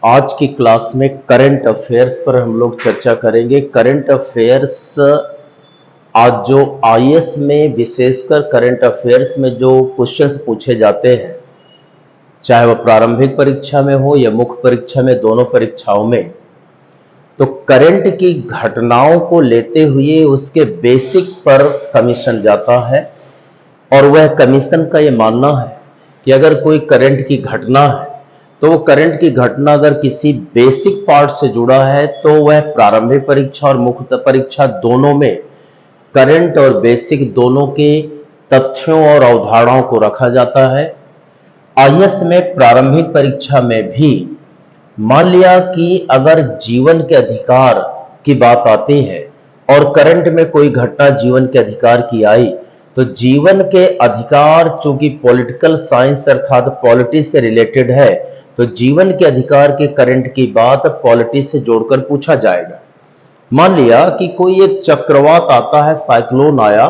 आज की क्लास में करंट अफेयर्स पर हम लोग चर्चा करेंगे। करंट अफेयर्स आज जो आईएएस में विशेषकर करंट अफेयर्स में जो क्वेश्चंस पूछे जाते हैं, चाहे वह प्रारंभिक परीक्षा में हो या मुख्य परीक्षा में, दोनों परीक्षाओं में, तो करंट की घटनाओं को लेते हुए उसके बेसिक पर कमीशन जाता है। और वह कमीशन का ये मानना है कि अगर कोई करंट की घटना है तो वो करंट की घटना अगर किसी बेसिक पार्ट से जुड़ा है तो वह प्रारंभिक परीक्षा और मुख्य परीक्षा दोनों में करंट और बेसिक दोनों के तथ्यों और अवधारणाओं को रखा जाता है। आईएएस में प्रारंभिक परीक्षा में भी मान लिया कि अगर जीवन के अधिकार की बात आती है और करंट में कोई घटना जीवन के अधिकार की आई, तो जीवन के अधिकार चूंकि पॉलिटिकल साइंस अर्थात पॉलिटी से रिलेटेड है, तो जीवन के अधिकार के करंट की बात पॉलिटी से जोड़कर पूछा जाएगा। मान लिया कि कोई एक चक्रवात आता है, साइक्लोन आया,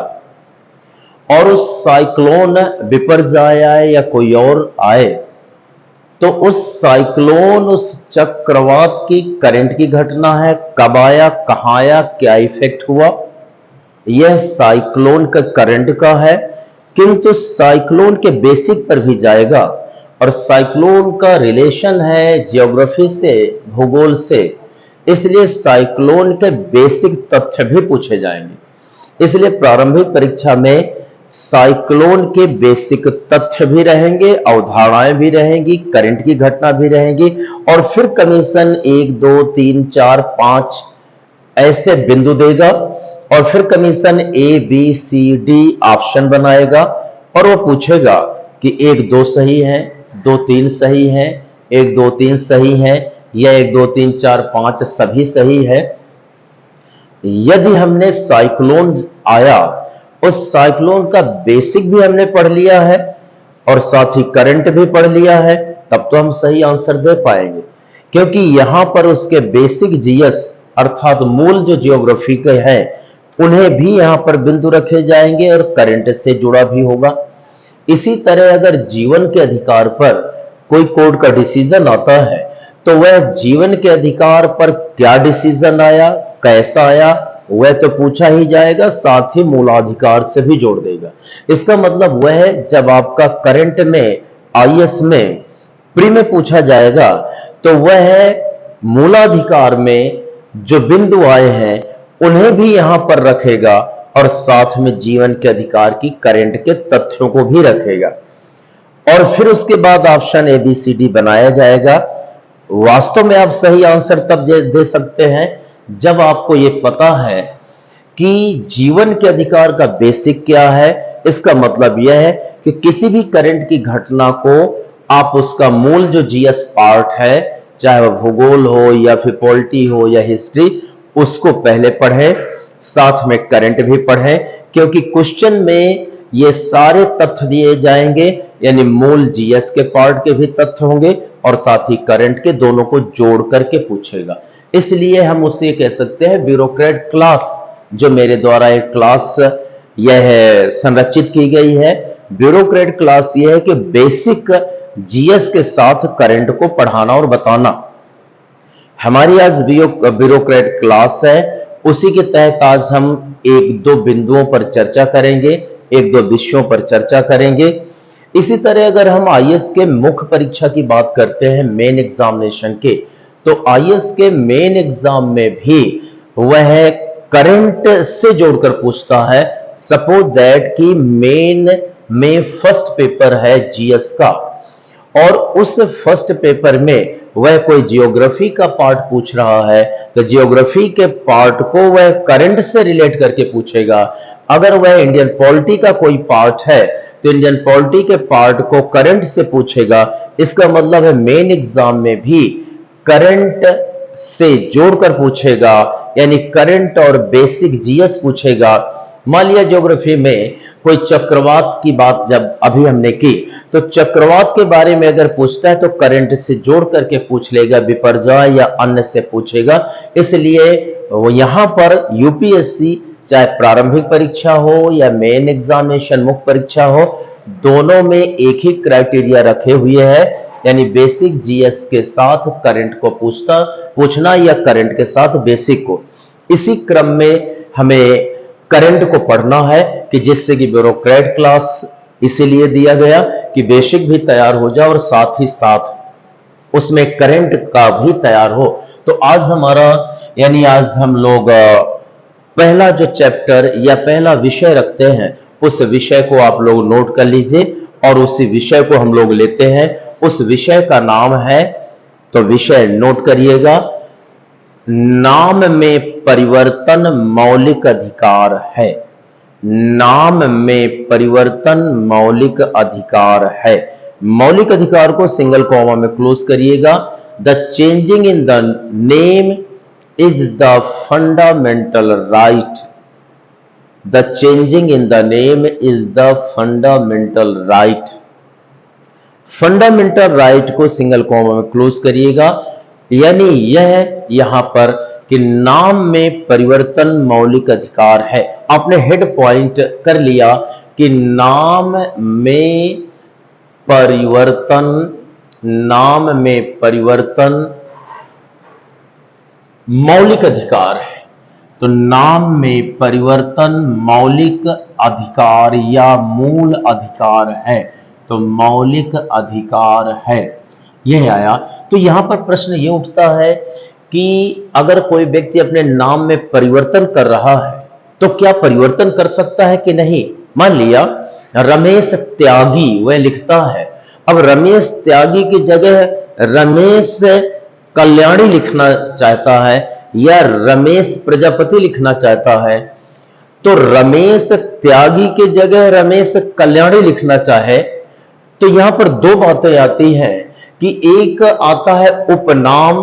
और उस साइक्लोन विपर्जय आए या कोई और आए, तो उस साइक्लोन, उस चक्रवात की करंट की घटना है, कब आया, कहां आया, क्या इफेक्ट हुआ, यह साइक्लोन का करंट का है। किंतु साइक्लोन के बेसिक पर भी जाएगा और साइक्लोन का रिलेशन है जियोग्राफी से, भूगोल से, इसलिए साइक्लोन के बेसिक तथ्य भी पूछे जाएंगे। इसलिए प्रारंभिक परीक्षा में साइक्लोन के बेसिक तथ्य भी रहेंगे, अवधारणाएं भी रहेंगी, करंट की घटना भी रहेंगी, और फिर कमीशन 1 2 3 4 5 ऐसे बिंदु देगा और फिर commission A B C D option बनाएगा और वो पूछेगा कि 1 2 सही है, 2 3 सही है, 1 2 3 सही है, या 1 2 3 4 5 सभी सही है। यदि हमने साइक्लोन आया, उस साइक्लोन का बेसिक भी हमने पढ़ लिया है और साथ ही करंट भी पढ़ लिया है, तब तो हम सही आंसर दे पाएंगे, क्योंकि यहां पर उसके बेसिक जीएस अर्थात मूल जो जियोग्राफी के हैं उन्हें भी यहां पर बिंदु रखे जाएंगे और करंट से जुड़ा भी होगा। इसी तरह अगर जीवन के अधिकार पर कोई कोर्ट का डिसीजन आता है, तो वह जीवन के अधिकार पर क्या डिसीजन आया, कैसा आया, वह तो पूछा ही जाएगा, साथ ही मूलाधिकार से भी जोड़ देगा। इसका मतलब वह है जब आपका करंट में आईएएस में प्री में पूछा जाएगा, तो वह मूलाधिकार में जो बिंदु आए हैं उन्हें भी यहां पर रखेगा और साथ में जीवन के अधिकार की करंट के तथ्यों को भी रखेगा, और फिर उसके बाद option A B C D बनाया जाएगा। वास्तव में आप सही आंसर तब दे सकते हैं जब आपको यह पता है कि जीवन के अधिकार का बेसिक क्या है। इसका मतलब यह है कि किसी भी करंट की घटना को आप उसका मूल जो जीएस पार्ट है, चाहे वह भूगोल हो या फिर पॉलिटी हो या हिस्ट्री, उसको पहले पढ़ें, साथ में करंट भी पढ़ें, क्योंकि क्वेश्चन में ये सारे तथ्य दिए जाएंगे, यानी मूल जीएस के पार्ट के भी तथ्य होंगे और साथ ही करंट के, दोनों को जोड़ करके पूछेगा। इसलिए हम उसे कह सकते हैं ब्यूरोक्रेट क्लास। जो मेरे द्वारा एक क्लास यह संरचित की गई है, ब्यूरोक्रेट क्लास यह है कि बेसिक जीएस के साथ करंट को पढ़ाना और बताना। हमारी आज ब्यूरोक्रेट क्लास है, उसी के तहत आज हम 1 2 बिंदुओं पर चर्चा करेंगे, 1 2 विषयों पर चर्चा करेंगे। इसी तरह अगर हम आईएएस के मुख्य परीक्षा की बात करते हैं, मेन एग्जामिनेशन के, तो आईएएस के मेन एग्जाम में भी वह करंट से जोड़कर पूछता है। सपोज दैट कि मेन में फर्स्ट पेपर है जीएस का, और उस फर्स्ट पेपर में वह कोई जियोग्राफी का पार्ट पूछ रहा है, तो जियोग्राफी के पार्ट को वह करंट से रिलेट करके पूछेगा। अगर वह इंडियन पॉलिटी का कोई पार्ट है, तो इंडियन पॉलिटी के पार्ट को करंट से पूछेगा। इसका मतलब है मेन एग्जाम में भी करंट से जोड़कर पूछेगा, यानी करंट और बेसिक जीएस पूछेगा। मान लिया ज्योग्राफी में कोई चक्रवात की बात जब अभी हमने की, तो चक्रवात के बारे में अगर पूछता है तो करंट से जोड़ करके पूछ लेगा, विपर्जय या अन्य से पूछेगा। इसलिए वो यहां पर यूपीएससी चाहे प्रारंभिक परीक्षा हो या मेन एग्जामिनेशन मुख्य परीक्षा हो, दोनों में एक ही क्राइटेरिया रखे हुए हैं, यानी बेसिक जीएस के साथ करंट को पूछना या करंट के साथ बेसिक को। इसी क्रम में हमें करंट को पढ़ना है कि जिससे कि ब्यूरोक्रेट क्लास इसीलिए दिया गया कि बेसिक भी तैयार हो जाए और साथ ही साथ उसमें करंट का भी तैयार हो। तो आज हमारा यानी आज हम लोग पहला जो चैप्टर या पहला विषय रखते हैं उस विषय को आप लोग नोट कर लीजिए और उसी विषय को हम लोग लेते हैं। उस विषय का नाम है, तो विषय नोट करिएगा, नाम में परिवर्तन मौलिक अधिकार है। नाम में परिवर्तन मौलिक अधिकार है। मौलिक अधिकार को सिंगल कॉमा में क्लोज करिएगा। The changing in the name is the fundamental right. The changing in the name is the fundamental right. Fundamental right को सिंगल कॉमा में क्लोज करिएगा, यानी यह यहां पर कि नाम में परिवर्तन मौलिक अधिकार है। आपने हेड पॉइंट कर लिया कि नाम में परिवर्तन, नाम में परिवर्तन मौलिक अधिकार है। तो नाम में परिवर्तन मौलिक अधिकार या मूल अधिकार है। तो मौलिक अधिकार है, यह आया। तो यहां पर प्रश्न यह उठता है कि अगर कोई व्यक्ति अपने नाम में परिवर्तन कर रहा है तो क्या परिवर्तन कर सकता है कि नहीं। मान लिया रमेश त्यागी वह लिखता है, अब रमेश त्यागी की जगह रमेश कल्याणी लिखना चाहता है या रमेश प्रजापति लिखना चाहता है, तो रमेश त्यागी की जगह रमेश कल्याणी लिखना चाहे तो यहां पर दो बातें आती हैं कि एक आता है उपनाम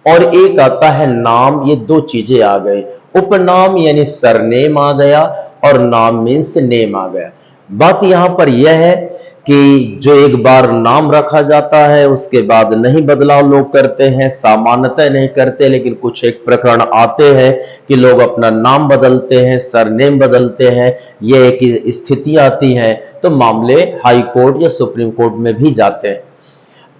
और एक आता है नाम। ये दो चीजें आ गई। उपनाम यानी सरनेम आ गया और नाम मीन्स नेम आ गया। बात यहां पर यह है कि जो एक बार नाम रखा जाता है उसके बाद नहीं बदलाव लोग करते हैं, सामान्यतः नहीं करते, लेकिन कुछ एक प्रकरण आते हैं कि लोग अपना नाम बदलते हैं, सरनेम बदलते हैं। यह एक स्थिति आती है तो मामले हाई कोर्ट या सुप्रीम कोर्ट में भी जाते हैं।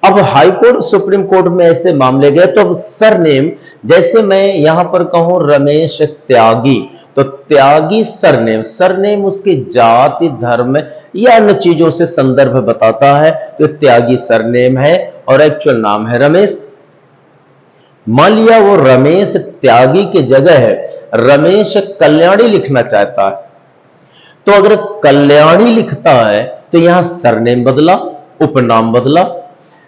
अब हाई कोर्ट सुप्रीम कोर्ट में ऐसे मामले गए तो सरनेम, जैसे मैं यहां पर कहूं रमेश त्यागी, तो त्यागी सरनेम, सरनेम उसकी जाति धर्म या अन्य चीजों से संदर्भ बताता है, तो त्यागी सरनेम है और एक्चुअल नाम है रमेश। मान लिया वो रमेश त्यागी की जगह है रमेश कल्याणी लिखना चाहता है, तो अगर कल्याणी लिखता है तो यहां सरनेम बदला, उपनाम बदला,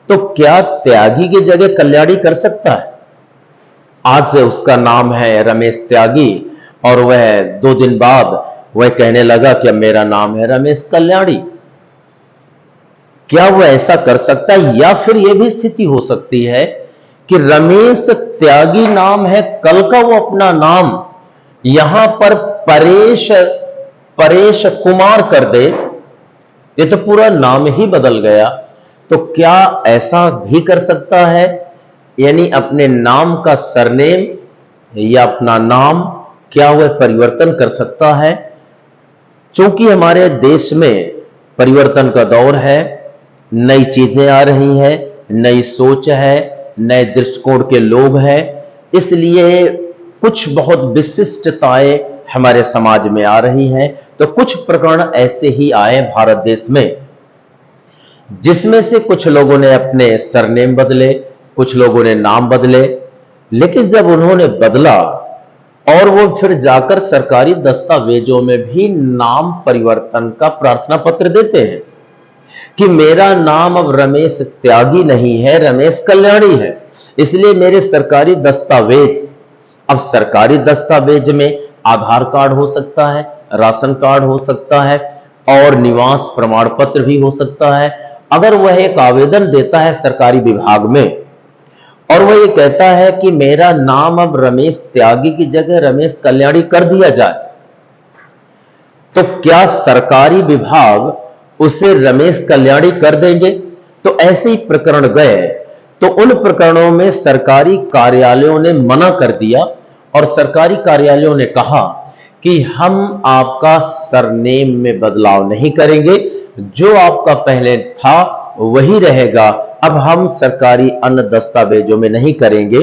तो क्या त्यागी की जगह कल्याणी कर सकता है। आज से उसका नाम है रमेश त्यागी और वह 2 दिन बाद वह कहने लगा कि अब मेरा नाम है रमेश कल्याणी, क्या वह ऐसा कर सकता है। या फिर यह भी स्थिति हो सकती है कि रमेश त्यागी नाम है, कल का वो अपना नाम यहां पर परेश कुमार कर दे, ये तो पूरा नाम ही बदल गया। तो क्या ऐसा भी कर सकता है, यानी अपने नाम का सरनेम या अपना नाम क्या वह परिवर्तन कर सकता है। क्योंकि हमारे देश में परिवर्तन का दौर है, नई चीजें आ रही हैं, नई सोच है, नए दृष्टिकोण के लोग हैं, इसलिए कुछ बहुत विशिष्टताएं हमारे समाज में आ रही हैं। तो कुछ प्रकरण ऐसे ही आए भारत देश में, जिसमें से कुछ लोगों ने अपने सरनेम बदले, कुछ लोगों ने नाम बदले, लेकिन जब उन्होंने बदला और वो फिर जाकर सरकारी दस्तावेजों में भी नाम परिवर्तन का प्रार्थना पत्र देते हैं कि मेरा नाम अब रमेश त्यागी नहीं है, रमेश कल्याणी है, इसलिए मेरे सरकारी दस्तावेज, अब सरकारी दस्तावेज में आधार कार्ड हो सकता है, राशन कार्ड हो सकता है और निवास प्रमाण पत्र भी हो सकता है। अगर वह एक आवेदन देता है सरकारी विभाग में और वह ये कहता है कि मेरा नाम अब रमेश त्यागी की जगह रमेश कल्याणी कर दिया जाए, तो क्या सरकारी विभाग उसे रमेश कल्याणी कर देंगे। तो ऐसे ही प्रकरण गए तो उन प्रकरणों में सरकारी कार्यालयों ने मना कर दिया और सरकारी कार्यालयों ने कहा कि हम आपका सरनेम में बदलाव नहीं करेंगे, जो आपका पहले था वही रहेगा, अब हम सरकारी अन्य दस्तावेजों में नहीं करेंगे।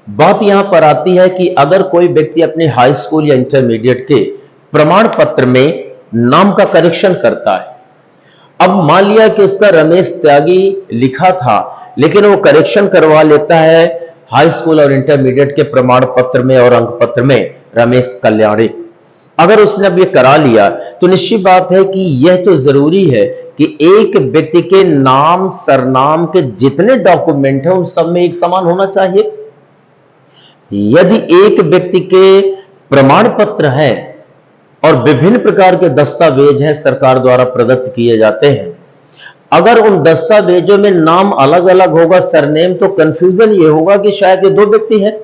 बात यहां पर आती है कि अगर कोई व्यक्ति अपने हाई स्कूल या इंटरमीडिएट के प्रमाण पत्र में नाम का करेक्शन करता है। अब मान लिया कि उसका रमेश त्यागी लिखा था, लेकिन वो करेक्शन करवा लेता है हाई स्कूल और इंटरमीडिएट के प्रमाण पत्र में और अंक पत्र में रमेश कल्याणी। अगर उसने अब ये करा लिया तो निश्चित बात है कि यह तो जरूरी है कि एक व्यक्ति के नाम सरनाम के जितने डॉक्यूमेंट हैं उन सब में एक समान होना चाहिए। यदि एक व्यक्ति के प्रमाण पत्र हैं और विभिन्न प्रकार के दस्तावेज हैं सरकार द्वारा प्रदत्त किए जाते हैं, अगर उन दस्तावेजों में नाम अलग अलग होगा, सरनेम, तो कंफ्यूजन ये होगा कि शायद ये दो व्यक्ति हैं।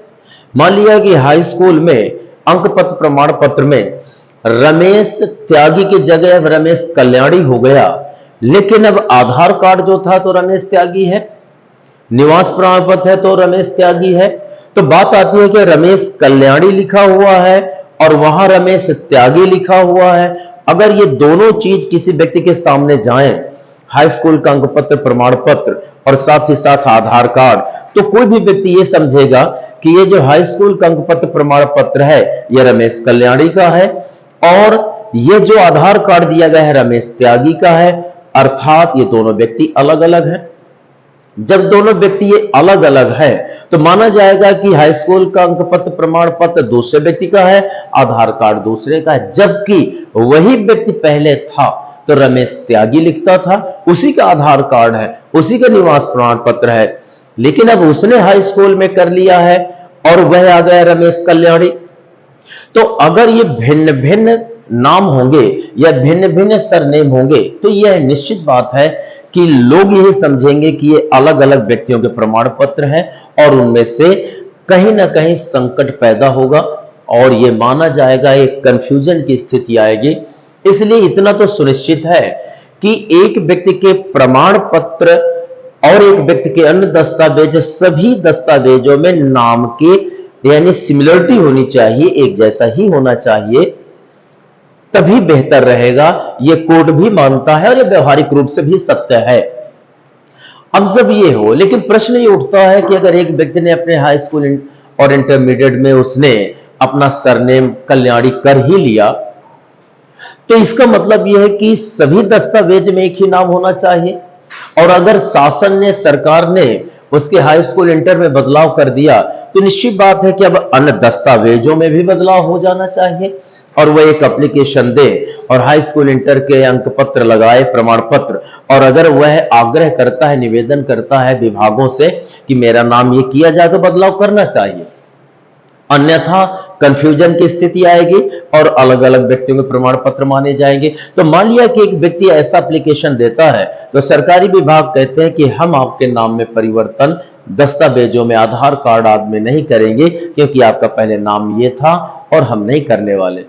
मान लिया कि हाई स्कूल में अंक पत्र प्रमाण पत्र में रमेश त्यागी की जगह अब रमेश कल्याणी हो गया, लेकिन अब आधार कार्ड जो था तो रमेश त्यागी है, निवास प्रमाण पत्र है तो रमेश त्यागी है। तो बात आती है कि रमेश कल्याणी लिखा हुआ है और वहां रमेश त्यागी लिखा हुआ है। अगर ये दोनों चीज किसी व्यक्ति के सामने जाएं, हाई स्कूल का अंक पत्र प्रमाण पत्र और साथ ही साथ आधार कार्ड, तो कोई भी व्यक्ति ये समझेगा कि ये जो हाई स्कूल का अंक पत्र प्रमाण पत्र है ये रमेश कल्याणी का है और ये जो आधार कार्ड दिया गया है रमेश त्यागी का है, अर्थात ये दोनों व्यक्ति अलग अलग हैं। जब दोनों व्यक्ति ये अलग अलग है तो माना जाएगा कि हाई स्कूल का अंक पत्र प्रमाण पत्र दूसरे व्यक्ति का है, आधार कार्ड दूसरे का है। जबकि वही व्यक्ति पहले था तो रमेश त्यागी लिखता था, उसी का आधार कार्ड है, उसी का निवास प्रमाण पत्र है, लेकिन अब उसने हाई स्कूल में कर लिया है और वह आ गया रमेश कल्याणी। तो अगर ये भिन्न भिन्न नाम होंगे या भिन्न भिन्न सरनेम होंगे तो यह निश्चित बात है कि लोग यही समझेंगे कि ये अलग अलग व्यक्तियों के प्रमाण पत्र हैं और उनमें से कहीं ना कहीं संकट पैदा होगा और ये माना जाएगा, एक कंफ्यूजन की स्थिति आएगी। इसलिए इतना तो सुनिश्चित है कि एक व्यक्ति के प्रमाण पत्र और एक व्यक्ति के अन्य दस्तावेज, सभी दस्तावेजों में नाम के यानी सिमिलरिटी होनी चाहिए, एक जैसा ही होना चाहिए, तभी बेहतर रहेगा। यह कोर्ट भी मानता है और यह व्यवहारिक रूप से भी सत्य है। अब जब ये हो, लेकिन प्रश्न ये उठता है कि अगर एक व्यक्ति ने अपने हाई स्कूल और इंटरमीडिएट में उसने अपना सरनेम कल्याणी कर ही लिया, तो इसका मतलब यह है कि सभी दस्तावेज में एक ही नाम होना चाहिए। और अगर शासन ने, सरकार ने उसके हाई स्कूल इंटर में बदलाव कर दिया तो निश्चित बात है कि अब अन्य दस्तावेजों में भी बदलाव हो जाना चाहिए और वह एक एप्लीकेशन दे और हाई स्कूल इंटर के अंक पत्र लगाए, प्रमाण पत्र, और अगर वह आग्रह करता है, निवेदन करता है विभागों से कि मेरा नाम ये किया जाए, तो बदलाव करना चाहिए। अन्यथा कंफ्यूजन की स्थिति आएगी और अलग अलग व्यक्तियों के प्रमाण पत्र माने जाएंगे। तो मान लिया कि एक व्यक्ति ऐसा एप्लीकेशन देता है तो सरकारी विभाग कहते हैं कि हम आपके नाम में परिवर्तन दस्तावेजों में, आधार कार्ड आदि में नहीं करेंगे क्योंकि आपका पहले नाम ये था और हम नहीं करने वाले।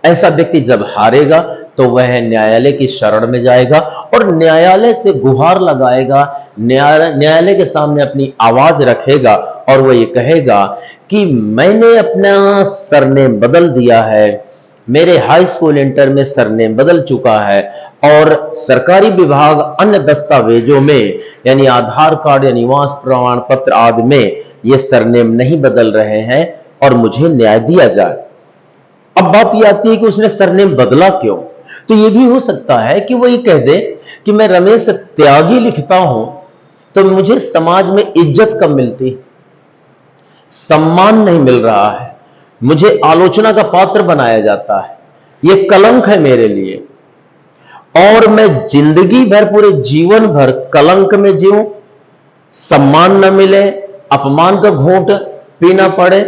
ऐसा व्यक्ति जब हारेगा तो वह न्यायालय की शरण में जाएगा और न्यायालय से गुहार लगाएगा, न्यायालय के सामने अपनी आवाज रखेगा और वह ये कहेगा कि मैंने अपना सरनेम बदल दिया है, मेरे हाई स्कूल इंटर में सरनेम बदल चुका है और सरकारी विभाग अन्य दस्तावेजों में यानी आधार कार्ड या निवास प्रमाण पत्र आदि में ये सरनेम नहीं बदल रहे हैं और मुझे न्याय दिया जाए। अब बात यह आती है कि उसने सरनेम बदला क्यों? तो यह भी हो सकता है कि वो ये कह दे कि मैं रमेश त्यागी लिखता हूं तो मुझे समाज में इज्जत कम मिलती, सम्मान नहीं मिल रहा है, मुझे आलोचना का पात्र बनाया जाता है, यह कलंक है मेरे लिए और मैं जिंदगी भर, पूरे जीवन भर कलंक में जीऊं, सम्मान न मिले, अपमान का घूंट पीना पड़े,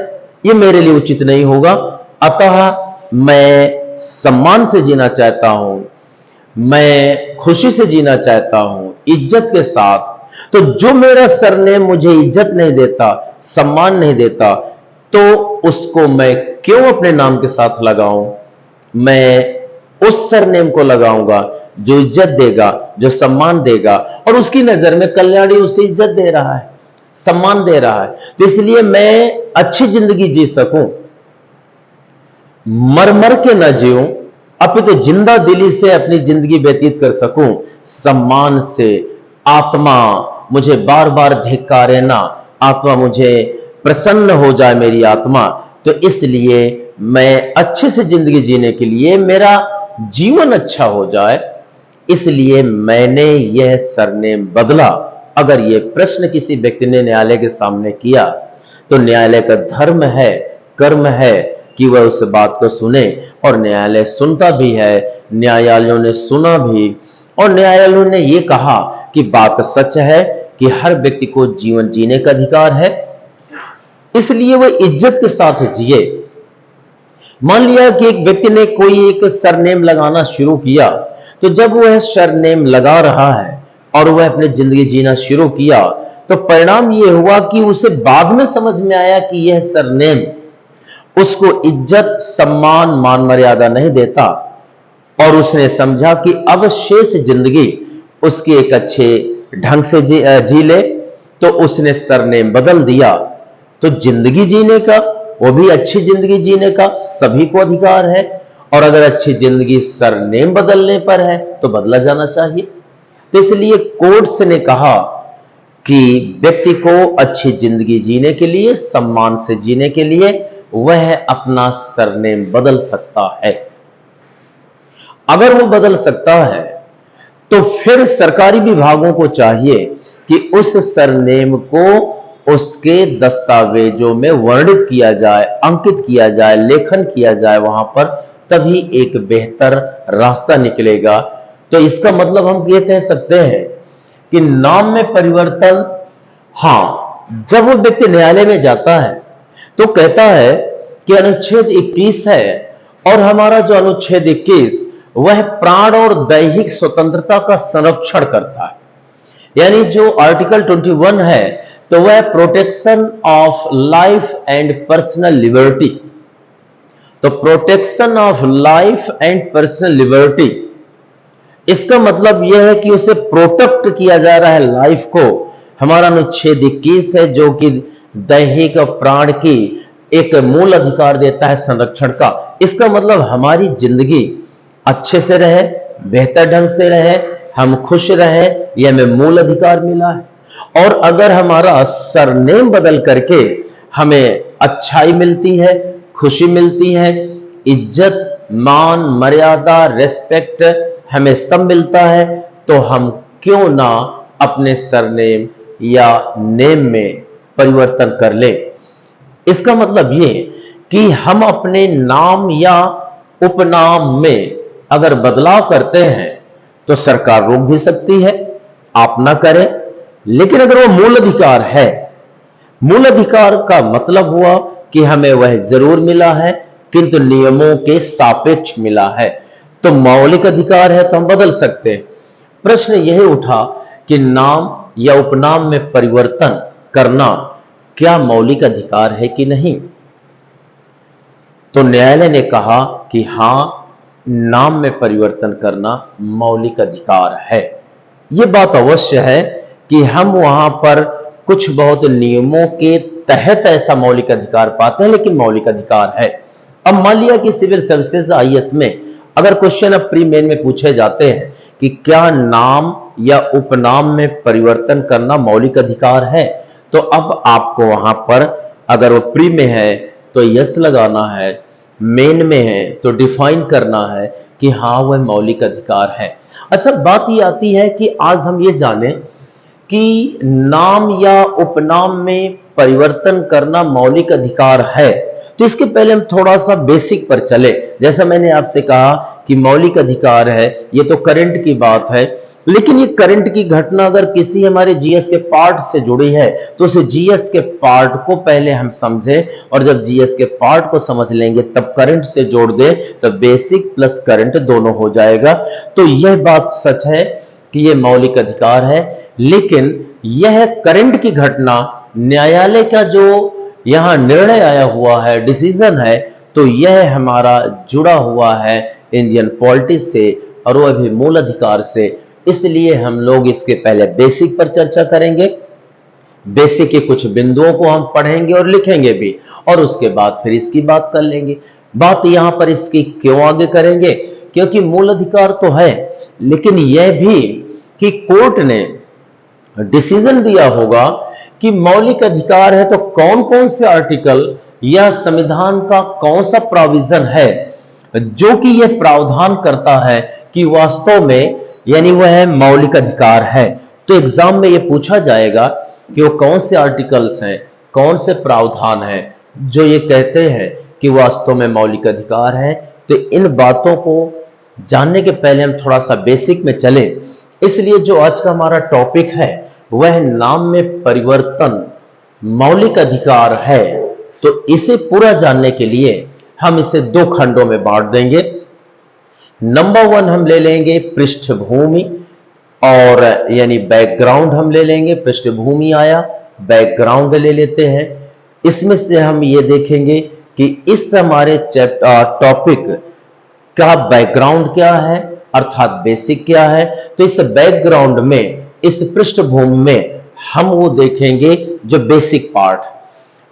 यह मेरे लिए उचित नहीं होगा। अतः मैं सम्मान से जीना चाहता हूं, मैं खुशी से जीना चाहता हूं, इज्जत के साथ। तो जो मेरा सरनेम मुझे इज्जत नहीं देता, सम्मान नहीं देता, तो उसको मैं क्यों अपने नाम के साथ लगाऊं? मैं उस सरनेम को लगाऊंगा जो इज्जत देगा, जो सम्मान देगा, और उसकी नजर में कल्याणी उसे इज्जत दे रहा है, सम्मान दे रहा है। तो इसलिए मैं अच्छी जिंदगी जी सकूं, मर मर के न जीऊं, अपितु जिंदा दिली से अपनी जिंदगी व्यतीत कर सकूं, सम्मान से, आत्मा मुझे बार बार धिक्कारे ना, आत्मा मुझे प्रसन्न हो जाए मेरी आत्मा, तो इसलिए मैं अच्छे से जिंदगी जीने के लिए, मेरा जीवन अच्छा हो जाए, इसलिए मैंने यह सरनेम बदला। अगर यह प्रश्न किसी व्यक्ति ने न्यायालय के सामने किया, तो न्यायालय का धर्म है, कर्म है कि वह उस बात को सुने, और न्यायालय सुनता भी है। न्यायालयों ने सुना भी, और न्यायालयों ने यह कहा कि बात सच है कि हर व्यक्ति को जीवन जीने का अधिकार है, इसलिए वह इज्जत के साथ जिए। मान लिया कि एक व्यक्ति ने कोई एक सरनेम लगाना शुरू किया, तो जब वह सरनेम लगा रहा है और वह अपनी जिंदगी जीना शुरू किया, तो परिणाम यह हुआ कि उसे बाद में समझ में आया कि यह सरनेम उसको इज्जत, सम्मान, मान मर्यादा नहीं देता, और उसने समझा कि अब शेष जिंदगी उसकी एक अच्छे ढंग से जी ले, तो उसने सरनेम बदल दिया। तो जिंदगी जीने का, वो भी अच्छी जिंदगी जीने का सभी को अधिकार है, और अगर अच्छी जिंदगी सरनेम बदलने पर है तो बदला जाना चाहिए। तो इसलिए कोर्ट्स ने कहा कि व्यक्ति को अच्छी जिंदगी जीने के लिए, सम्मान से जीने के लिए, वह अपना सरनेम बदल सकता है। अगर वो बदल सकता है, तो फिर सरकारी विभागों को चाहिए कि उस सरनेम को उसके दस्तावेजों में वर्णित किया जाए, अंकित किया जाए, लेखन किया जाए वहां पर, तभी एक बेहतर रास्ता निकलेगा। तो इसका मतलब हम ये कह सकते हैं कि नाम में परिवर्तन, हां, जब वो व्यक्ति न्यायालय में जाता है तो कहता है कि अनुच्छेद 21 है, और हमारा जो अनुच्छेद 21 वह प्राण और दैहिक स्वतंत्रता का संरक्षण करता है। यानी जो आर्टिकल 21 है, तो वह protection of life and personal liberty. तो protection of life and personal liberty, इसका मतलब यह है कि उसे प्रोटेक्ट किया जा रहा है लाइफ को। हमारा अनुच्छेद 21 है जो कि दैहिक और प्राण की एक मूल अधिकार देता है संरक्षण का। इसका मतलब हमारी जिंदगी अच्छे से रहे, बेहतर ढंग से रहे, हम खुश रहे, यह हमें मूल अधिकार मिला है। और अगर हमारा सरनेम बदल करके हमें अच्छाई मिलती है, खुशी मिलती है, इज्जत, मान, मर्यादा, रेस्पेक्ट हमें सब मिलता है, तो हम क्यों ना अपने सरनेम या नेम में परिवर्तन कर ले। इसका मतलब ये कि हम अपने नाम या उपनाम में अगर बदलाव करते हैं तो सरकार रोक भी सकती है, आप ना करें। लेकिन अगर वो मूल अधिकार है, मूल अधिकार का मतलब हुआ कि हमें वह जरूर मिला है, किंतु नियमों के सापेक्ष मिला है, तो मौलिक अधिकार है तो हम बदल सकते हैं। प्रश्न यह उठा कि नाम या उपनाम में परिवर्तन करना क्या मौलिक अधिकार है कि नहीं। तो न्यायालय ने कहा कि हां, नाम में परिवर्तन करना मौलिक अधिकार है। यह बात अवश्य है कि हम वहां पर कुछ बहुत नियमों के तहत ऐसा मौलिक अधिकार पाते हैं, लेकिन मौलिक अधिकार है। अब मान लिया कि सिविल सर्विसेज आईएएस में अगर क्वेश्चन अब प्री मेन में पूछे जाते हैं कि क्या नाम या उपनाम में परिवर्तन करना मौलिक अधिकार है, तो अब आपको वहां पर अगर वो प्री में है तो यस लगाना है, मेन में है तो डिफाइन करना है कि हां वह मौलिक अधिकार है। अच्छा, बात ये आती है कि आज हम ये जाने कि नाम या उपनाम में परिवर्तन करना मौलिक अधिकार है, तो इसके पहले हम थोड़ा सा बेसिक पर चले। जैसा मैंने आपसे कहा कि मौलिक अधिकार है, ये तो करंट की बात है, लेकिन ये करंट की घटना अगर किसी हमारे जीएस के पार्ट से जुड़ी है, तो उस जीएस के पार्ट को पहले हम समझें, और जब जीएस के पार्ट को समझ लेंगे तब करंट से जोड़ दें, तो बेसिक प्लस करंट दोनों हो जाएगा। तो यह बात सच है कि यह मौलिक अधिकार है, लेकिन यह करंट की घटना, न्यायालय का जो यहां निर्णय आया हुआ है, डिसीजन है, तो यह हमारा जुड़ा हुआ है इंडियन पॉलिटिक्स से, और वह भी मूल अधिकार से। इसलिए हम लोग इसके पहले बेसिक पर चर्चा करेंगे, बेसिक के कुछ बिंदुओं को हम पढ़ेंगे और लिखेंगे भी, और उसके बाद फिर इसकी बात कर लेंगे। बात यहां पर इसकी क्यों आगे करेंगे, क्योंकि मूल अधिकार तो है, लेकिन यह भी कि कोर्ट ने डिसीजन दिया होगा कि मौलिक अधिकार है, तो कौन कौन से आर्टिकल या संविधान का कौन सा प्रोविजन है जो कि यह प्रावधान करता है कि वास्तव में यानी वह मौलिक अधिकार है। तो एग्जाम में यह पूछा जाएगा कि वो कौन से आर्टिकल्स हैं, कौन से प्रावधान हैं जो ये कहते हैं कि वास्तव में मौलिक अधिकार है। तो इन बातों को जानने के पहले हम थोड़ा सा बेसिक में चलें। इसलिए जो आज का हमारा टॉपिक है वह नाम में परिवर्तन मौलिक अधिकार है। तो इसे पूरा जानने के लिए हम इसे दो खंडों में बांट देंगे। नंबर वन हम ले लेंगे पृष्ठभूमि, और यानी बैकग्राउंड हम ले लेंगे। पृष्ठभूमि आया, बैकग्राउंड ले लेते हैं। इसमें से हम ये देखेंगे कि इस हमारे टॉपिक का बैकग्राउंड क्या है, अर्थात बेसिक क्या है। तो इस बैकग्राउंड में, इस पृष्ठभूमि में हम वो देखेंगे जो बेसिक पार्ट।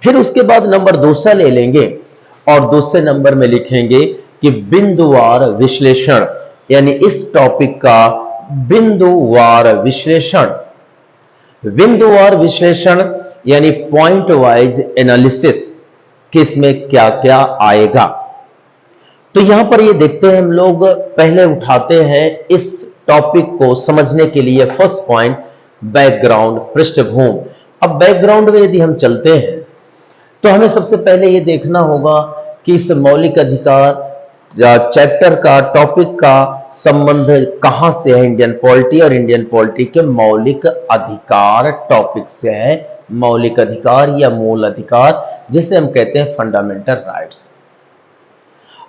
फिर उसके बाद नंबर दूसरा ले लेंगे और दूसरे नंबर में लिखेंगे कि बिंदुवार विश्लेषण, यानी इस टॉपिक का बिंदुवार विश्लेषण। बिंदुवार विश्लेषण यानी पॉइंट वाइज एनालिसिस, किसमें क्या क्या आएगा। तो यहां पर ये देखते हैं हम लोग, पहले उठाते हैं इस टॉपिक को समझने के लिए फर्स्ट पॉइंट बैकग्राउंड, पृष्ठभूमि। अब बैकग्राउंड में यदि हम चलते हैं तो हमें सबसे पहले ये देखना होगा कि इस मौलिक अधिकार चैप्टर का, टॉपिक का संबंध कहां से है। इंडियन पॉलिटी और इंडियन पॉलिटी के मौलिक अधिकार टॉपिक से है। मौलिक अधिकार या मूल अधिकार, जिसे हम कहते हैं फंडामेंटल राइट्स।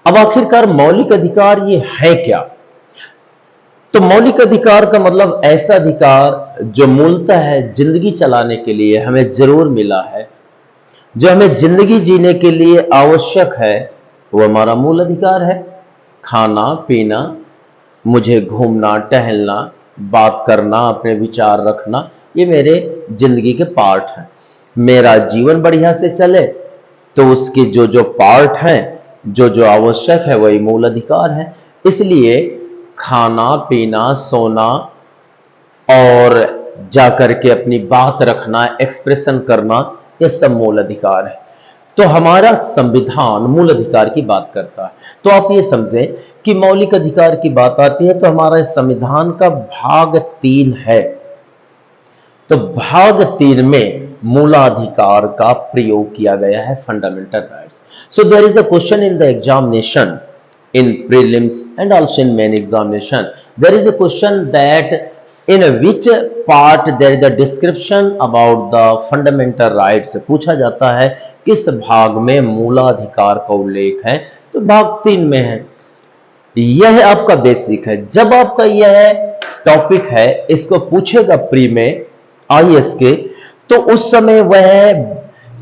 अब आखिरकार मौलिक अधिकार ये है क्या? तो मौलिक अधिकार का मतलब ऐसा अधिकार जो मूलतः है जिंदगी चलाने के लिए हमें जरूर मिला है, जो हमें जिंदगी जीने के लिए आवश्यक है, वो हमारा मूल अधिकार है। खाना पीना, मुझे घूमना टहलना, बात करना, अपने विचार रखना, ये मेरे जिंदगी के पार्ट हैं। मेरा जीवन बढ़िया से चले तो उसके जो जो पार्ट हैं, जो जो आवश्यक है, वही मूल अधिकार है। इसलिए खाना पीना, सोना और जाकर के अपनी बात रखना, एक्सप्रेशन करना, ये सब मूल अधिकार है। तो हमारा संविधान मूल अधिकार की बात करता है। तो आप ये समझें कि मौलिक अधिकार की बात आती है तो हमारा इस संविधान का भाग 3 है। तो भाग 3 में मूलाधिकार का प्रयोग किया गया है, fundamental rights. So there is the question in the examination, in prelims and also in main examination, there is a question that in which part there is a description about the fundamental rights। पूछा जाता है किस भाग में मूलाधिकार का उल्लेख है। तो भाग 3 में है। यह आपका बेसिक है। जब आपका यह टॉपिक है, इसको पूछेगा प्री में आईएएस के, तो उस समय वह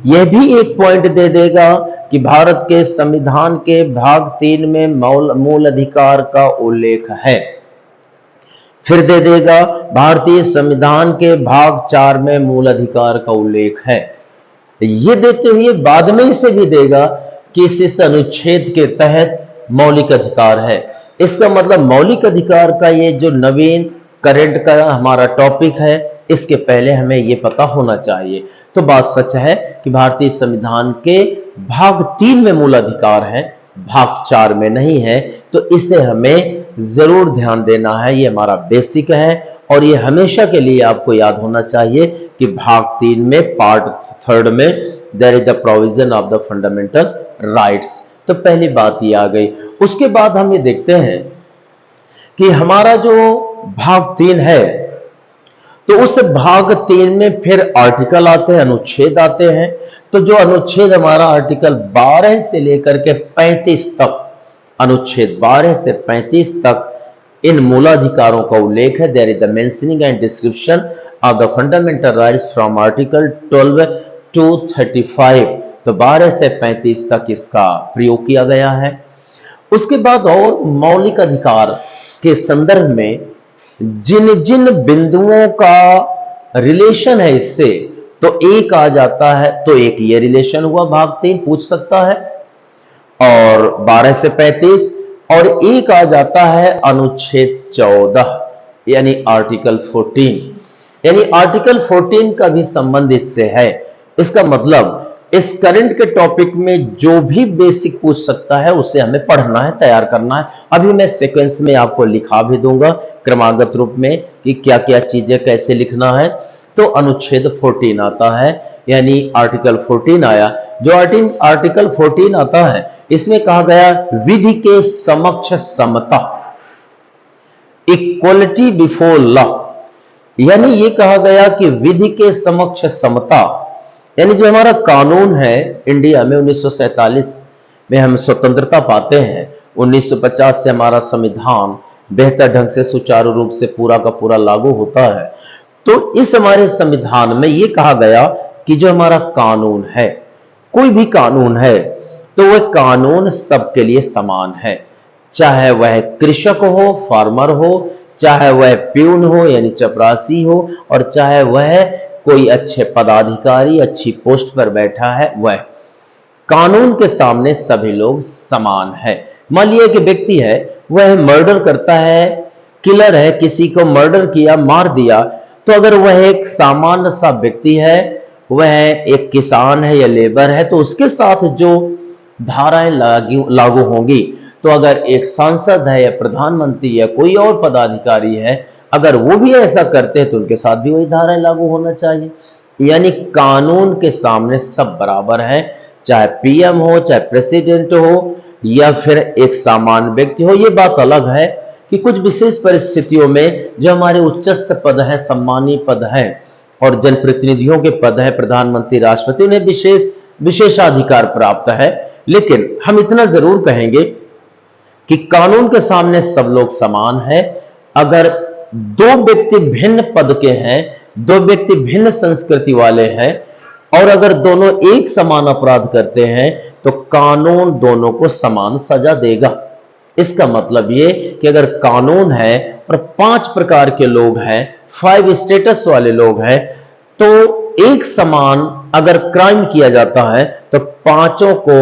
यह भी एक पॉइंट दे देगा कि भारत के संविधान के भाग 3 में मूल अधिकार का उल्लेख है। फिर दे देगा भारतीय संविधान के भाग 4 में मूल अधिकार का उल्लेख है। ये देते हुए बाद में इसे भी देगा कि इस अनुच्छेद के तहत मौलिक अधिकार है। इसका मतलब मौलिक अधिकार का ये जो नवीन करंट का हमारा टॉपिक है, इसके पहले हमें ये पता होना चाहिए। तो बात सच है कि भारतीय संविधान के भाग 3 में मूल अधिकार है, भाग 4 में नहीं है। तो इसे हमें जरूर ध्यान देना है, ये हमारा बेसिक है। और ये हमेशा के लिए आपको याद होना चाहिए कि भाग 3 में पार्ट 3 में there is the provision of the fundamental rights. तो पहली बात ये आ गई। उसके बाद हम ये देखते हैं कि हमारा जो भाग 3 है, तो उस भाग 3 में फिर आर्टिकल आते हैं, अनुच्छेद आते हैं। तो जो अनुच्छेद हमारा आर्टिकल 12 से लेकर के 35 तक, अनुच्छेद 12 से 35 तक इन मूलाधिकारों का उल्लेख है। There is the mentioning and description of the fundamental rights from article 12 to 35। तो 12 से 35 तक इसका प्रयोग किया गया है। उसके बाद और मौलिक अधिकार के संदर्भ में जिन जिन बिंदुओं का रिलेशन है इससे, तो एक आ जाता है, तो एक ये रिलेशन हुआ, भाग 3 पूछ सकता है, और 12 से 35, और एक आ जाता है अनुच्छेद 14 यानी आर्टिकल 14। यानी आर्टिकल 14 का भी संबंध इससे है। इसका मतलब इस करंट के टॉपिक में जो भी बेसिक पूछ सकता है उसे हमें पढ़ना है, तैयार करना है। अभी मैं सीक्वेंस में आपको लिखा भी दूंगा क्रमागत रूप में कि क्या क्या चीजें कैसे लिखना है। तो अनुच्छेद 14 आता है, यानी आर्टिकल 14 आया। जो आर्टिकल 14 आता है इसमें कहा गया विधि के समक्ष समता, इक्वलिटी बिफोर लॉ। यानी ये कहा गया कि विधि के समक्ष समता, यानी जो हमारा कानून है इंडिया में 1947 में हम स्वतंत्रता पाते हैं, 1950 से हमारा संविधान बेहतर ढंग से सुचारू रूप से पूरा का पूरा लागू होता है। तो इस हमारे संविधान में यह कहा गया कि जो हमारा कानून है, कोई भी कानून है तो वह कानून सबके लिए समान है, चाहे वह कृषक हो, फार्मर हो, चाहे वह प्यून हो यानी चपरासी हो, और चाहे वह कोई अच्छे पदाधिकारी अच्छी पोस्ट पर बैठा है, वह कानून के सामने सभी लोग समान है। मान लिया कि व्यक्ति है, वह मर्डर करता है, किलर है, किसी को मर्डर किया, मार दिया, तो अगर वह एक सामान्य सा व्यक्ति है, वह एक किसान है या लेबर है, तो उसके साथ जो धाराएं लागू होंगी, तो अगर एक सांसद है या प्रधानमंत्री या कोई और पदाधिकारी है, अगर वो भी ऐसा करते हैं तो उनके साथ भी वही धाराएं लागू होना चाहिए। यानी कानून के सामने सब बराबर है, चाहे पीएम हो, चाहे प्रेसिडेंट हो, या फिर एक सामान्य व्यक्ति हो। ये बात अलग है कि कुछ विशेष परिस्थितियों में जो हमारे उच्चस्थ पद है, सम्मानीय पद है और जनप्रतिनिधियों के पद है, प्रधानमंत्री, राष्ट्रपति, उन्हें विशेषाधिकार प्राप्त है। लेकिन हम इतना जरूर कहेंगे कि कानून के सामने सब लोग समान है। अगर दो व्यक्ति भिन्न पद के हैं, दो व्यक्ति भिन्न संस्कृति वाले हैं, और अगर दोनों एक समान अपराध करते हैं तो कानून दोनों को समान सजा देगा। इसका मतलब ये कि अगर कानून है और 5 प्रकार के लोग हैं, 5 स्टेटस वाले लोग हैं, तो एक समान अगर क्राइम किया जाता है तो पांचों को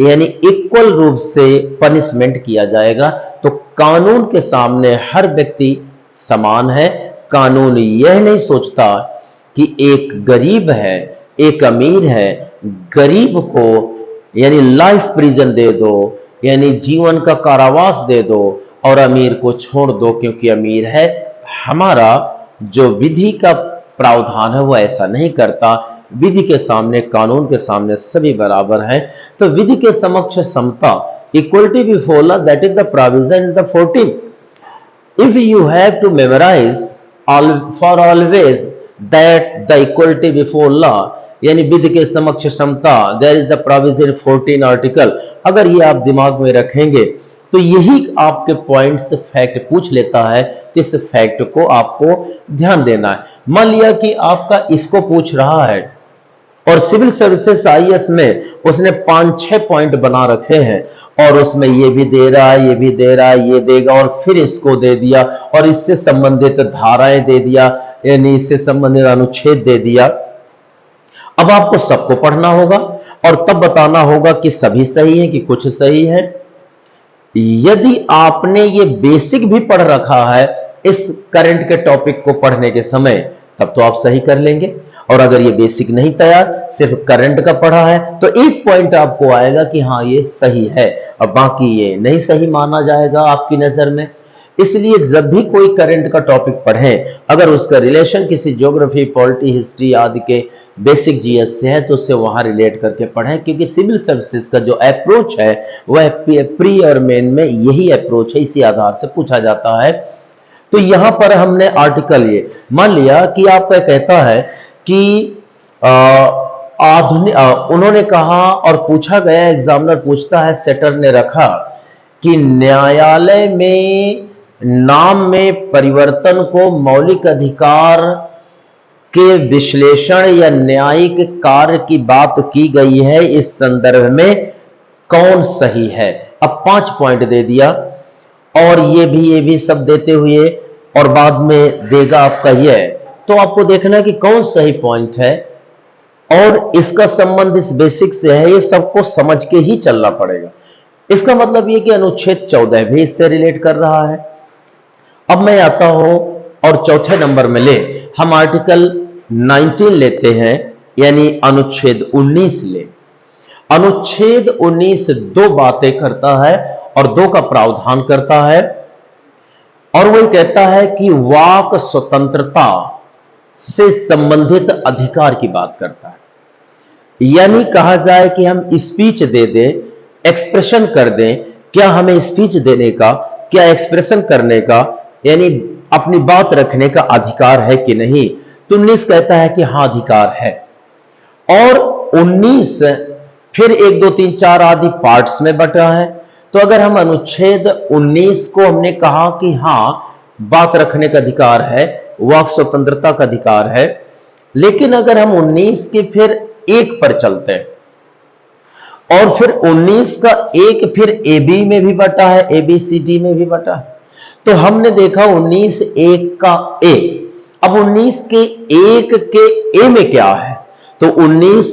यानी इक्वल रूप से पनिशमेंट किया जाएगा। तो कानून के सामने हर व्यक्ति समान है। कानून यह नहीं सोचता कि एक गरीब है, एक अमीर है, गरीब को यानी लाइफ प्रिजन दे दो, यानी जीवन का कारावास दे दो, और अमीर को छोड़ दो क्योंकि अमीर है। हमारा जो विधि का प्रावधान है वो ऐसा नहीं करता। विधि के सामने, कानून के सामने सभी बराबर हैं। तो विधि के समक्ष समता, equality before law, that is the provision in the 14। If you have to memorize for always that the equality before law, यानी विधि के समक्ष समता, there is the provision 14 article, अगर ये आप दिमाग में रखेंगे तो यही आपके पॉइंट से फैक्ट पूछ लेता है। इस फैक्ट को आपको ध्यान देना है। मान लिया कि आपका इसको पूछ रहा है और सिविल सर्विसेज आईएएस में उसने 5-6 पॉइंट बना रखे हैं, और उसमें ये भी दे रहा है, ये भी दे रहा है, ये देगा, और फिर इसको दे दिया, और इससे संबंधित धाराएं दे दिया, यानी इससे संबंधित अनुच्छेद दे दिया। अब आपको सबको पढ़ना होगा और तब बताना होगा कि सभी सही है कि कुछ सही है। यदि आपने ये बेसिक भी पढ़ रखा है इस करंट के टॉपिक को पढ़ने के समय, तब तो आप सही कर लेंगे। और अगर ये बेसिक नहीं तैयार, सिर्फ करंट का पढ़ा है, तो एक पॉइंट आपको आएगा कि हाँ ये सही है, और बाकी ये नहीं सही माना जाएगा आपकी नजर में। इसलिए जब भी कोई करंट का टॉपिक पढ़ें, अगर उसका रिलेशन किसी ज्योग्राफी, पॉलिटी, हिस्ट्री आदि के बेसिक जीएस से है तो उससे वहां रिलेट करके पढ़ें, क्योंकि सिविल सर्विसेज का जो अप्रोच है वह प्री और मेन में यही अप्रोच है, इसी आधार से पूछा जाता है। तो यहां पर हमने आर्टिकल ये मान लिया कि आपका कहता है कि आधुनिक, उन्होंने कहा और पूछा गया, एग्जामिनर पूछता है, सेटर ने रखा कि न्यायालय में नाम में परिवर्तन को मौलिक अधिकार के विश्लेषण या न्यायिक कार्य की बात की गई है, इस संदर्भ में कौन सही है। अब 5 पॉइंट दे दिया, और ये भी सब देते हुए, और बाद में देगा आपका ये। तो आपको देखना है कि कौन सही पॉइंट है, और इसका संबंध इस बेसिक से है, ये सबको समझ के ही चलना पड़ेगा। इसका मतलब ये कि अनुच्छेद 14 भी इससे रिलेट कर रहा है। अब मैं आता हूं और चौथे नंबर में ले, हम आर्टिकल 19 लेते हैं, यानी अनुच्छेद 19 ले। अनुच्छेद 19 दो बातें करता है और दो का प्रावधान करता है, और वही कहता है कि वाक स्वतंत्रता से संबंधित अधिकार की बात करता है। यानी कहा जाए कि हम स्पीच दे दें, एक्सप्रेशन कर दें, क्या हमें स्पीच देने का, क्या एक्सप्रेशन करने का, यानी अपनी बात रखने का अधिकार है कि नहीं? तो 19 कहता है कि हां, अधिकार है। और 19 फिर 1, 2, 3, 4 आदि पार्ट्स में बटा है। तो अगर हम अनुच्छेद 19 को हमने कहा कि हां, बात रखने का अधिकार है, वाक स्वतंत्रता का अधिकार है, लेकिन अगर हम 19 के फिर एक पर चलते हैं और फिर 19 का एक फिर ए बी में भी बटा है, ए बी सी डी में भी बटा है, तो हमने देखा 19 एक का ए। अब 19 के एक के ए में क्या है? तो 19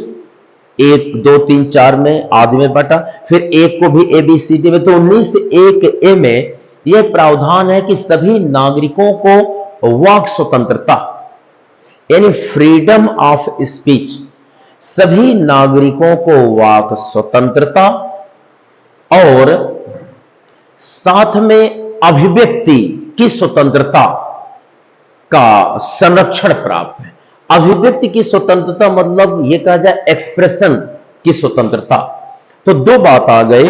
1, 2, 3, 4 में आदि में बटा, फिर एक को भी ए बी सी डी में, तो 19 एक ए में यह प्रावधान है कि सभी नागरिकों को वाक स्वतंत्रता यानी फ्रीडम ऑफ स्पीच, सभी नागरिकों को वाक स्वतंत्रता और साथ में अभिव्यक्ति की स्वतंत्रता का संरक्षण प्राप्त है। अभिव्यक्ति की स्वतंत्रता मतलब यह कहा जाए एक्सप्रेशन की स्वतंत्रता। तो दो बात आ गई,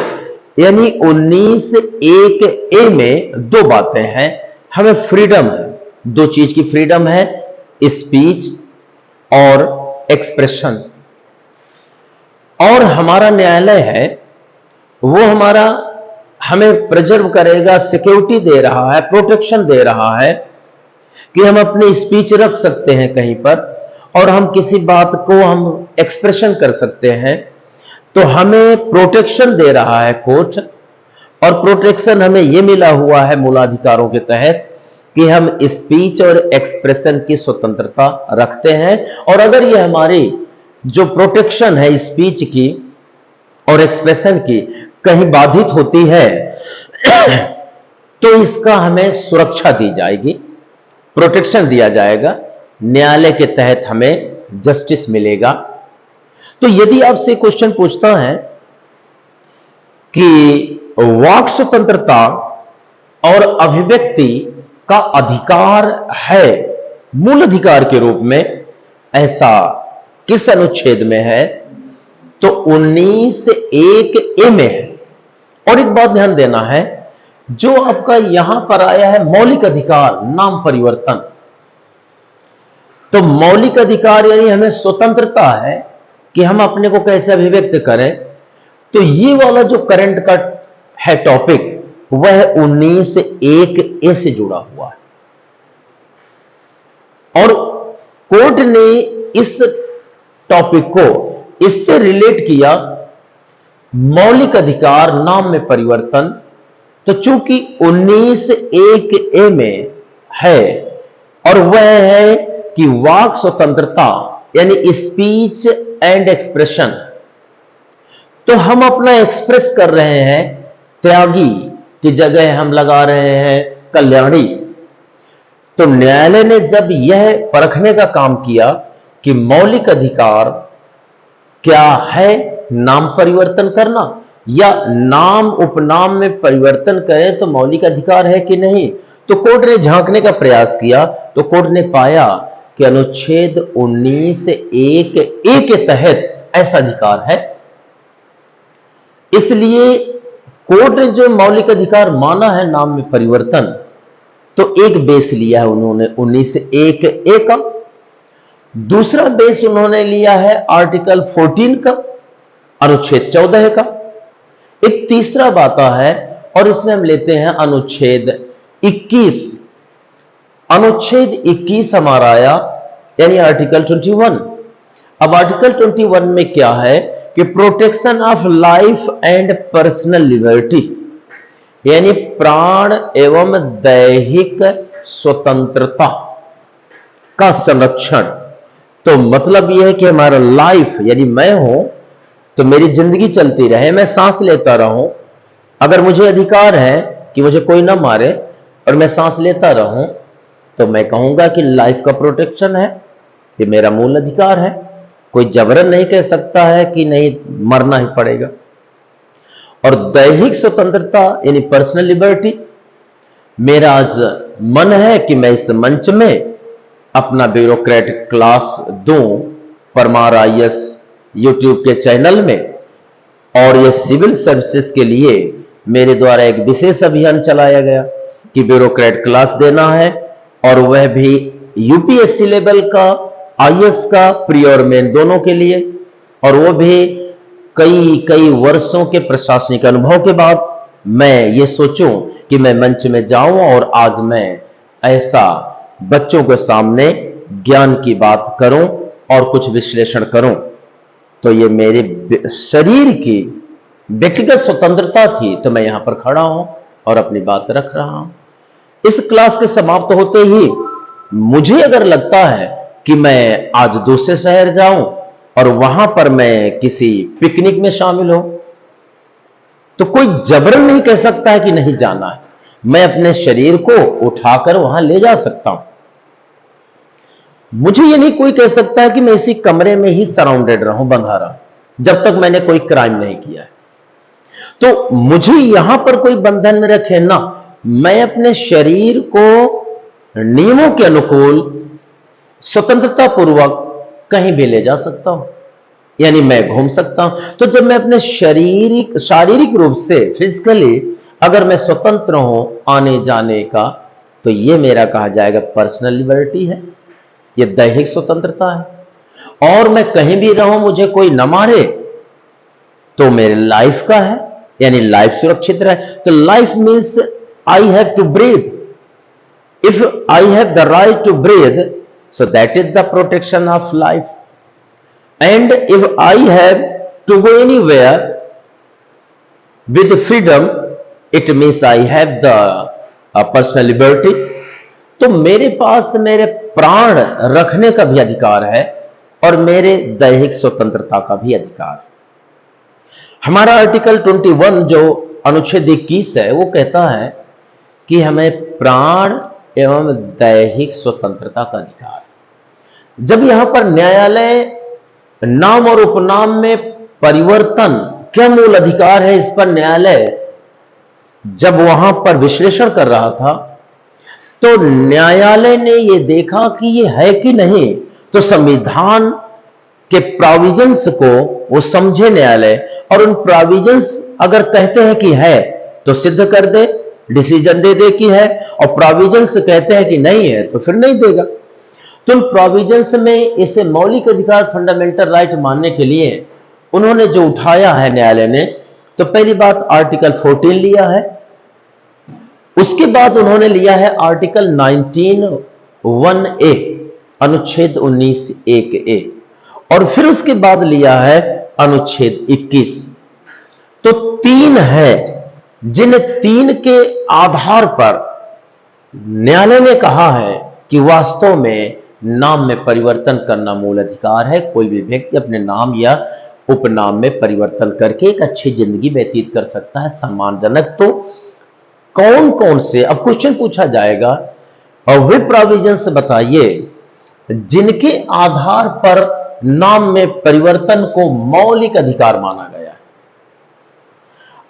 यानी 19 एक ए में दो बातें हैं। हमें फ्रीडम है, दो चीज की फ्रीडम है, स्पीच और एक्सप्रेशन। और हमारा न्यायालय है वो हमारा हमें प्रिजर्व करेगा, सिक्योरिटी दे रहा है, प्रोटेक्शन दे रहा है कि हम अपनी स्पीच रख सकते हैं कहीं पर और हम किसी बात को हम एक्सप्रेशन कर सकते हैं। तो हमें प्रोटेक्शन दे रहा है कोर्ट, और प्रोटेक्शन हमें यह मिला हुआ है मूलाधिकारों के तहत कि हम स्पीच और एक्सप्रेशन की स्वतंत्रता रखते हैं। और अगर यह हमारी जो प्रोटेक्शन है स्पीच की और एक्सप्रेशन की कहीं बाधित होती है तो इसका हमें सुरक्षा दी जाएगी, प्रोटेक्शन दिया जाएगा, न्यायालय के तहत हमें जस्टिस मिलेगा। तो यदि आपसे क्वेश्चन पूछता है कि वाक स्वतंत्रता और अभिव्यक्ति का अधिकार है मूल अधिकार के रूप में, ऐसा किस अनुच्छेद में है? तो 19 एक ए में है। और एक बात ध्यान देना है, जो आपका यहां पर आया है मौलिक अधिकार नाम परिवर्तन, तो मौलिक अधिकार यानी हमें स्वतंत्रता है कि हम अपने को कैसे अभिव्यक्त करें। तो ये वाला जो करंट का है टॉपिक, वह 19 एक ए से जुड़ा हुआ है। और कोर्ट ने इस टॉपिक को इससे रिलेट किया, मौलिक अधिकार नाम में परिवर्तन। तो चूंकि 19 एक ए में है और वह है कि वाक स्वतंत्रता यानी स्पीच एंड एक्सप्रेशन, तो हम अपना एक्सप्रेस कर रहे हैं, त्यागी की जगह हम लगा रहे हैं कल्याणी। तो न्यायालय ने जब यह परखने का काम किया कि मौलिक अधिकार क्या है, नाम परिवर्तन करना या नाम उपनाम में परिवर्तन करें तो मौलिक अधिकार है कि नहीं, तो कोर्ट ने झांकने का प्रयास किया। तो कोर्ट ने पाया कि अनुच्छेद 19 एक ए के तहत ऐसा अधिकार है। इसलिए कोर्ट ने जो मौलिक अधिकार माना है नाम में परिवर्तन, तो एक बेस लिया है उन्होंने 19 एक ए का, दूसरा बेस उन्होंने लिया है आर्टिकल 14 का, अनुच्छेद 14 का, एक तीसरा बात है और इसमें हम लेते हैं अनुच्छेद 21। अनुच्छेद 21 हमारा आया यानी आर्टिकल 21। अब आर्टिकल 21 में क्या है कि protection of life and personal liberty, यानी प्राण एवं दैहिक स्वतंत्रता का संरक्षण। तो मतलब यह है कि हमारा लाइफ यानी मैं हूं तो मेरी जिंदगी चलती रहे, मैं सांस लेता रहूं, अगर मुझे अधिकार है कि मुझे कोई ना मारे और मैं सांस लेता रहूं, तो मैं कहूंगा कि लाइफ का प्रोटेक्शन है, ये मेरा मूल अधिकार है। कोई जबरन नहीं कह सकता है कि नहीं, मरना ही पड़ेगा। और दैहिक स्वतंत्रता यानी पर्सनल लिबर्टी, मेरा आज मन है कि मैं इस मंच में अपना ब्यूरोक्रेटिक क्लास दूं परमार आईएएस यूट्यूब के चैनल में। और ये सिविल सर्विसेज के लिए मेरे द्वारा एक विशेष अभियान चलाया गया कि ब्यूरोक्रेट क्लास देना है, और वह भी यूपीएससी लेवल का, आईएएस का, प्री और मेन दोनों के लिए, और वो भी कई कई वर्षों के प्रशासनिक अनुभव के बाद मैं ये सोचूं कि मैं मंच में जाऊं और आज मैं ऐसा बच्चों के सामने ज्ञान की बात करूं और कुछ विश्लेषण करूं। तो ये मेरे शरीर की व्यक्तिगत स्वतंत्रता थी, तो मैं यहां पर खड़ा हूं और अपनी बात रख रहा हूं। इस क्लास के समाप्त होते ही मुझे अगर लगता है कि मैं आज दूसरे शहर जाऊं और वहां पर मैं किसी पिकनिक में शामिल हूं, तो कोई जबरन नहीं कह सकता है कि नहीं जाना है। मैं अपने शरीर को उठाकर वहां ले जा सकता हूं। मुझे ये नहीं कोई कह सकता है कि मैं इसी कमरे में ही सराउंडेड रहूं, बंधा रहूं, जब तक मैंने कोई क्राइम नहीं किया है। तो मुझे यहां पर कोई बंधन में रखे ना, मैं अपने शरीर को नियमों के अनुकूल स्वतंत्रता पूर्वक कहीं भी ले जा सकता हूं, यानी मैं घूम सकता हूं। तो जब मैं अपने शारीरिक रूप से, फिजिकली अगर मैं स्वतंत्र हूं आने जाने का, तो यह मेरा कहा जाएगा पर्सनल लिबर्टी है, यह दैहिक स्वतंत्रता है। और मैं कहीं भी रहूं, मुझे कोई न मारे, तो मेरे लाइफ का है, यानी लाइफ सुरक्षित रहे। तो life means I have to breathe. If I have the right to breathe, so that is the protection of life. And if I have to go anywhere with freedom, it means I have the personal liberty. तो मेरे पास मेरे प्राण रखने का भी अधिकार है और मेरे दैहिक स्वतंत्रता का भी अधिकार है। हमारा आर्टिकल 21 जो अनुच्छेद 21 है, वो कहता है कि हमें प्राण एवं दैहिक स्वतंत्रता का अधिकार। जब यहां पर न्यायालय नाम और उपनाम में परिवर्तन क्या मूल अधिकार है, इस पर न्यायालय जब वहां पर विश्लेषण कर रहा था, तो न्यायालय ने यह देखा कि यह है कि नहीं। तो संविधान के प्रोविजंस को वो समझे न्यायालय, और उन प्रोविजंस अगर कहते हैं कि है तो सिद्ध कर दे, डिसीजन दे कि है, और प्रोविजंस कहते हैं कि नहीं है तो फिर नहीं देगा। तो प्रोविजंस में इसे मौलिक अधिकार, फंडामेंटल राइट मानने के लिए उन्होंने जो उठाया है न्यायालय ने, तो पहली बात आर्टिकल 14 लिया है, उसके बाद उन्होंने लिया है आर्टिकल 19(1)(a), अनुच्छेद 19(1)(a), और फिर उसके बाद लिया है अनुच्छेद 21। तो 3 है, जिन 3 के आधार पर न्यायालय ने कहा है कि वास्तव में नाम में परिवर्तन करना मूल अधिकार है। कोई भी व्यक्ति अपने नाम या उपनाम में परिवर्तन करके एक अच्छी जिंदगी व्यतीत कर सकता है, सम्मानजनक। तो कौन कौन से, अब क्वेश्चन पूछा जाएगा, और वे प्रोविजंस बताइए जिनके आधार पर नाम में परिवर्तन को मौलिक अधिकार माना गया।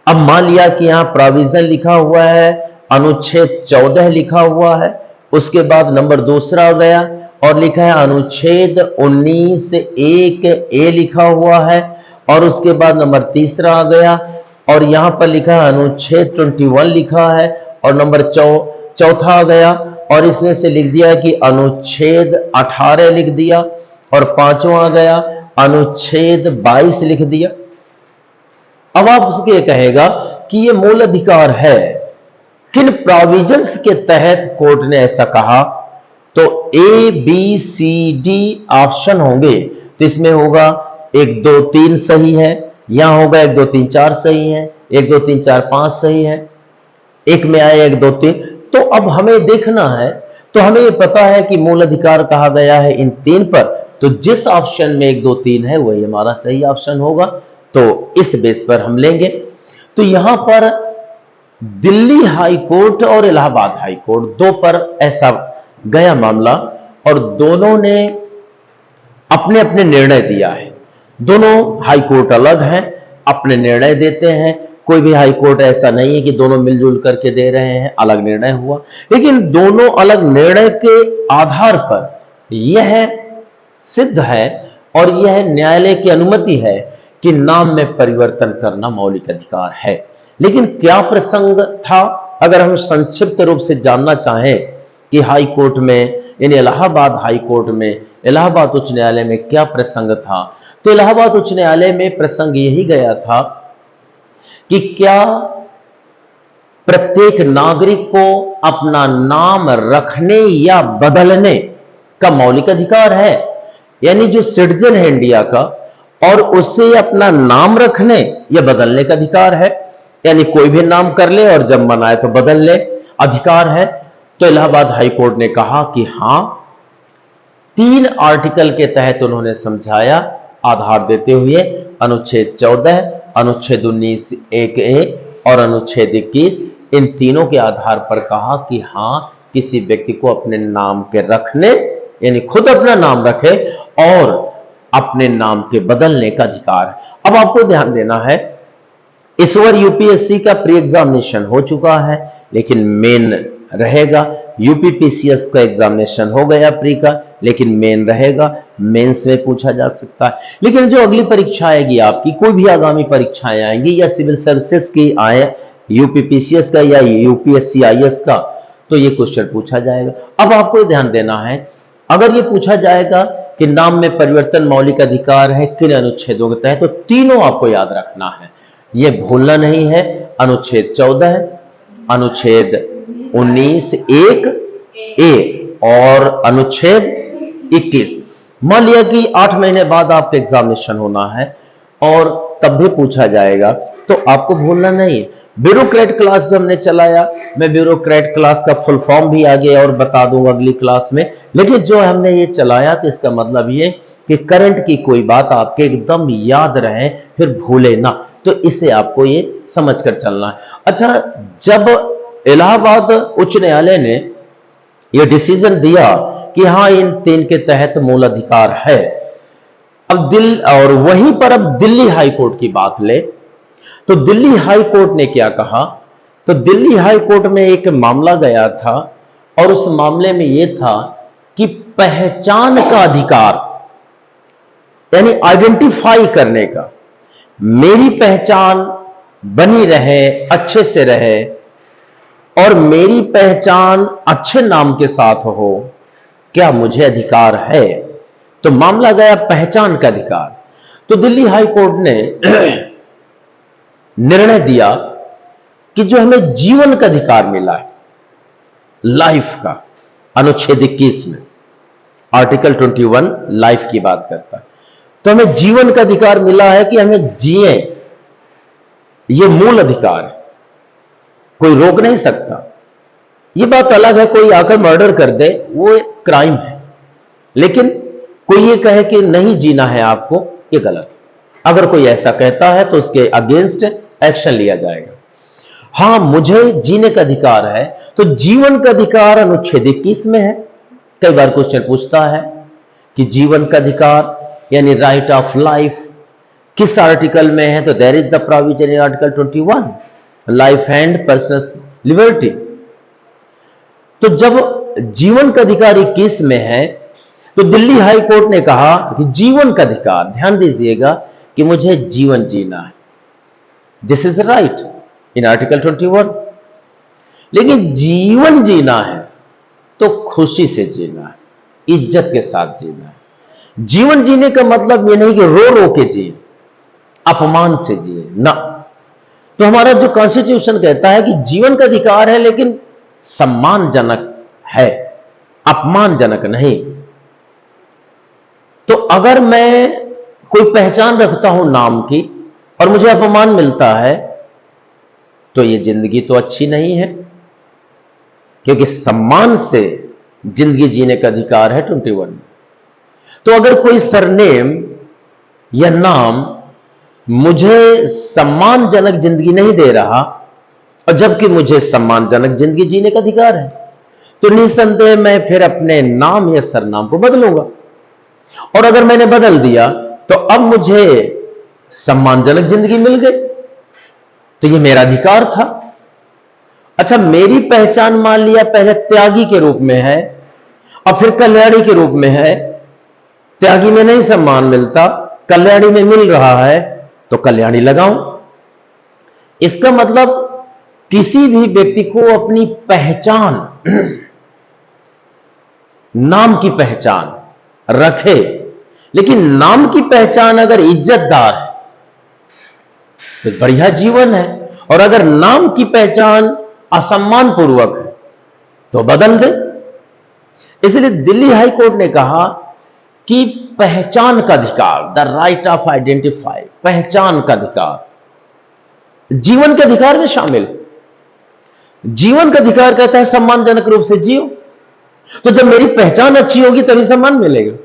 अब मान लिया कि यहां प्रोविजन लिखा हुआ है, अनुच्छेद 14 लिखा हुआ है, उसके बाद नंबर दूसरा आ गया और लिखा है अनुच्छेद 19(1)(a) लिखा हुआ है, और उसके बाद नंबर तीसरा आ गया और यहां पर लिखा है अनुच्छेद 21 लिखा है, और नंबर चौथा आ गया, और इसमें से लिख दिया कि अनुच्छेद 18 लिख दिया, और पांचवा आ गया अनुच्छेद 22 लिख दिया। अब आप उसके कहेगा कि ये मूल अधिकार है, किन प्रोविजंस के तहत कोर्ट ने ऐसा कहा? तो A, B, C, D option होंगे, तो इसमें होगा 1, 2, 3 सही है, यहां होगा 1, 2, 3, 4 सही है, 1, 2, 3, 4, 5 सही है, एक में आया 1, 2, 3। तो अब हमें देखना है, तो हमें यह पता है कि मूल अधिकार कहा गया है इन 3 पर, तो जिस ऑप्शन में 1, 2, 3 है वही हमारा सही ऑप्शन होगा। तो इस बेस पर हम लेंगे। तो यहां पर दिल्ली हाई कोर्ट और इलाहाबाद हाई कोर्ट 2 पर ऐसा गया मामला और दोनों ने अपने अपने निर्णय दिया है। दोनों हाई कोर्ट अलग हैं, अपने निर्णय देते हैं। कोई भी हाई कोर्ट ऐसा नहीं है कि दोनों मिलजुल करके दे रहे हैं, अलग निर्णय हुआ। लेकिन दोनों अलग निर्णय के आधार पर यह सिद्ध है और यह न्यायालय की अनुमति है कि नाम में परिवर्तन करना मौलिक अधिकार है। लेकिन क्या प्रसंग था, अगर हम संक्षिप्त रूप से जानना चाहें कि हाई कोर्ट में, यानी इलाहाबाद हाई कोर्ट में, इलाहाबाद उच्च न्यायालय में क्या प्रसंग था, तो इलाहाबाद उच्च न्यायालय में प्रसंग यही गया था कि क्या प्रत्येक नागरिक को अपना नाम रखने या बदलने का मौलिक अधिकार है। यानी जो सिटीजन है इंडिया का, और उसे अपना नाम रखने या बदलने का अधिकार है। यानी कोई भी नाम कर ले और जब मन आए तो बदल ले, अधिकार है। तो इलाहाबाद हाई कोर्ट ने कहा कि हां, 3 आर्टिकल के तहत उन्होंने समझाया, आधार देते हुए, अनुच्छेद 14, अनुच्छेद 19(1)(a) और अनुच्छेद 21, इन तीनों के आधार पर कहा कि हां, किसी व्यक्ति को अपने नाम के रखने, यानी खुद अपना नाम रखे और अपने नाम के बदलने का अधिकार। अब आपको ध्यान देना है, इस बार यूपीएससी का प्री एग्जामिनेशन हो चुका है, लेकिन मेन रहेगा। यूपीपीसीएस का एग्जामिनेशन हो गया प्री का, लेकिन मेन रहेगा। मेंस में पूछा जा सकता है। लेकिन जो अगली परीक्षा आएगी आपकी, कोई भी आगामी परीक्षाएं आएंगी या सिविल सर्विसेज की आए, यूपीपीसीएस का या यूपीएससी आईएएस का, तो ये क्वेश्चन पूछा जाएगा। अब आपको ध्यान देना है, अगर ये पूछा जाएगा कि नाम में परिवर्तन मौलिक अधिकार है किन अनुच्छेदों के तहत, तो तीनों आपको याद रखना है, यह भूलना नहीं है। अनुच्छेद 14, अनुच्छेद 19(1)(a) और अनुच्छेद 21। मान लिया कि 8 महीने बाद आपका एग्जामिनेशन होना है और तब भी पूछा जाएगा, तो आपको भूलना नहीं है। ब्यूरोक्रेट क्लास जो हमने चलाया, मैं ब्यूरोक्रेट क्लास का फुल फॉर्म भी आगे और बता दूंगा अगली क्लास में। लेकिन जो हमने ये चलाया, तो इसका मतलब ये कि करंट की कोई बात आपके एकदम याद रहे, फिर भूले ना, तो इसे आपको ये समझ कर चलना है। अच्छा, जब इलाहाबाद उच्च न्यायालय ने यह डिसीजन दिया कि हां, इन 3 के तहत मूल अधिकार है, अब और वहीं पर अब दिल्ली हाई कोर्ट की बात ले, तो दिल्ली हाई कोर्ट ने क्या कहा, तो दिल्ली हाई कोर्ट में एक मामला गया था और उस मामले में यह था कि पहचान का अधिकार, यानी आइडेंटिफाई करने का, मेरी पहचान बनी रहे, अच्छे से रहे और मेरी पहचान अच्छे नाम के साथ हो, क्या मुझे अधिकार है? तो मामला गया पहचान का अधिकार। तो दिल्ली हाई कोर्ट ने निर्णय दिया कि जो हमें जीवन का अधिकार मिला है, लाइफ का, अनुच्छेद 21 में आर्टिकल 21 लाइफ की बात करता है, तो हमें जीवन का अधिकार मिला है कि हमें जिए, यह मूल अधिकार है, कोई रोक नहीं सकता। यह बात अलग है, कोई आकर मर्डर कर दे, वो एक क्राइम है, लेकिन कोई ये कहे कि नहीं जीना है आपको, ये गलत है। अगर कोई ऐसा कहता है तो उसके अगेंस्ट एक्शन लिया जाएगा। हां, मुझे जीने का अधिकार है, तो जीवन का अधिकार अनुच्छेद 21 में है। कई बार क्वेश्चन पूछता है कि जीवन का अधिकार यानी राइट ऑफ लाइफ किस आर्टिकल में है, तो there is the provision in article 21 life and personal liberty. तो जब जीवन का अधिकार 21 में है, तो दिल्ली हाई कोर्ट ने कहा कि जीवन का अधिकार, ध्यान दीजिएगा कि मुझे जीवन जीना है, this is right in article 21। लेकिन जीवन जीना है तो खुशी से जीना है, इज्जत के साथ जीना है। जीवन जीने का मतलब यह नहीं कि रो रो के जिए, अपमान से जिए ना। तो हमारा जो कॉन्स्टिट्यूशन कहता है कि जीवन का अधिकार है, लेकिन सम्मानजनक है, अपमानजनक नहीं। तो अगर मैं कोई पहचान रखता हूं नाम की और मुझे अपमान मिलता है, तो यह जिंदगी तो अच्छी नहीं है, क्योंकि सम्मान से जिंदगी जीने का अधिकार है 21 में। तो अगर कोई सरनेम या नाम मुझे सम्मानजनक जिंदगी नहीं दे रहा, और जबकि मुझे सम्मानजनक जिंदगी जीने का अधिकार है, तो निसंदेह मैं फिर अपने नाम या सरनाम को बदलूंगा। और अगर मैंने बदल दिया तो अब मुझे सम्मानजनक जिंदगी मिल गई, तो ये मेरा अधिकार था। अच्छा, मेरी पहचान मान लिया पहले त्यागी के रूप में है और फिर कल्याणी के रूप में है। त्यागी में नहीं सम्मान मिलता, कल्याणी में मिल रहा है, तो कल्याणी लगाऊं। इसका मतलब किसी भी व्यक्ति को अपनी पहचान, नाम की पहचान रखे, लेकिन नाम की पहचान अगर इज्जतदार है तो बढ़िया जीवन है, और अगर नाम की पहचान असम्मान पूर्वक है तो बदल दे। इसलिए दिल्ली हाई कोर्ट ने कहा कि पहचान का अधिकार, द राइट ऑफ आइडेंटिफाई, पहचान का अधिकार जीवन के अधिकार में शामिल है। जीवन का अधिकार कहता है सम्मानजनक रूप से जियो। तो जब मेरी पहचान अच्छी होगी तभी सम्मान मिलेगा।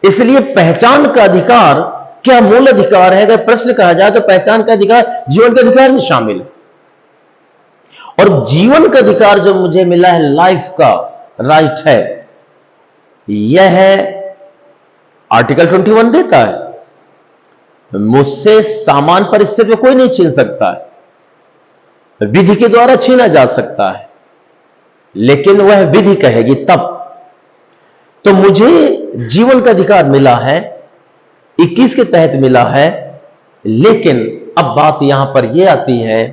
इसलिए पहचान का अधिकार क्या मूल अधिकार है? अगर प्रश्न कहा जाए तो पहचान का अधिकार जीवन के अधिकार में शामिल है। और जीवन का अधिकार जो मुझे मिला है, लाइफ का राइट है, यह है आर्टिकल 21 देता है। मुझसे सामान्य परिस्थिति में कोई नहीं छीन सकता है, विधि के द्वारा छीना जा सकता है, लेकिन वह विधि कहेगी तब। तो मुझे जीवन का अधिकार मिला है, 21 के तहत मिला है, लेकिन अब बात यहां पर यह आती है,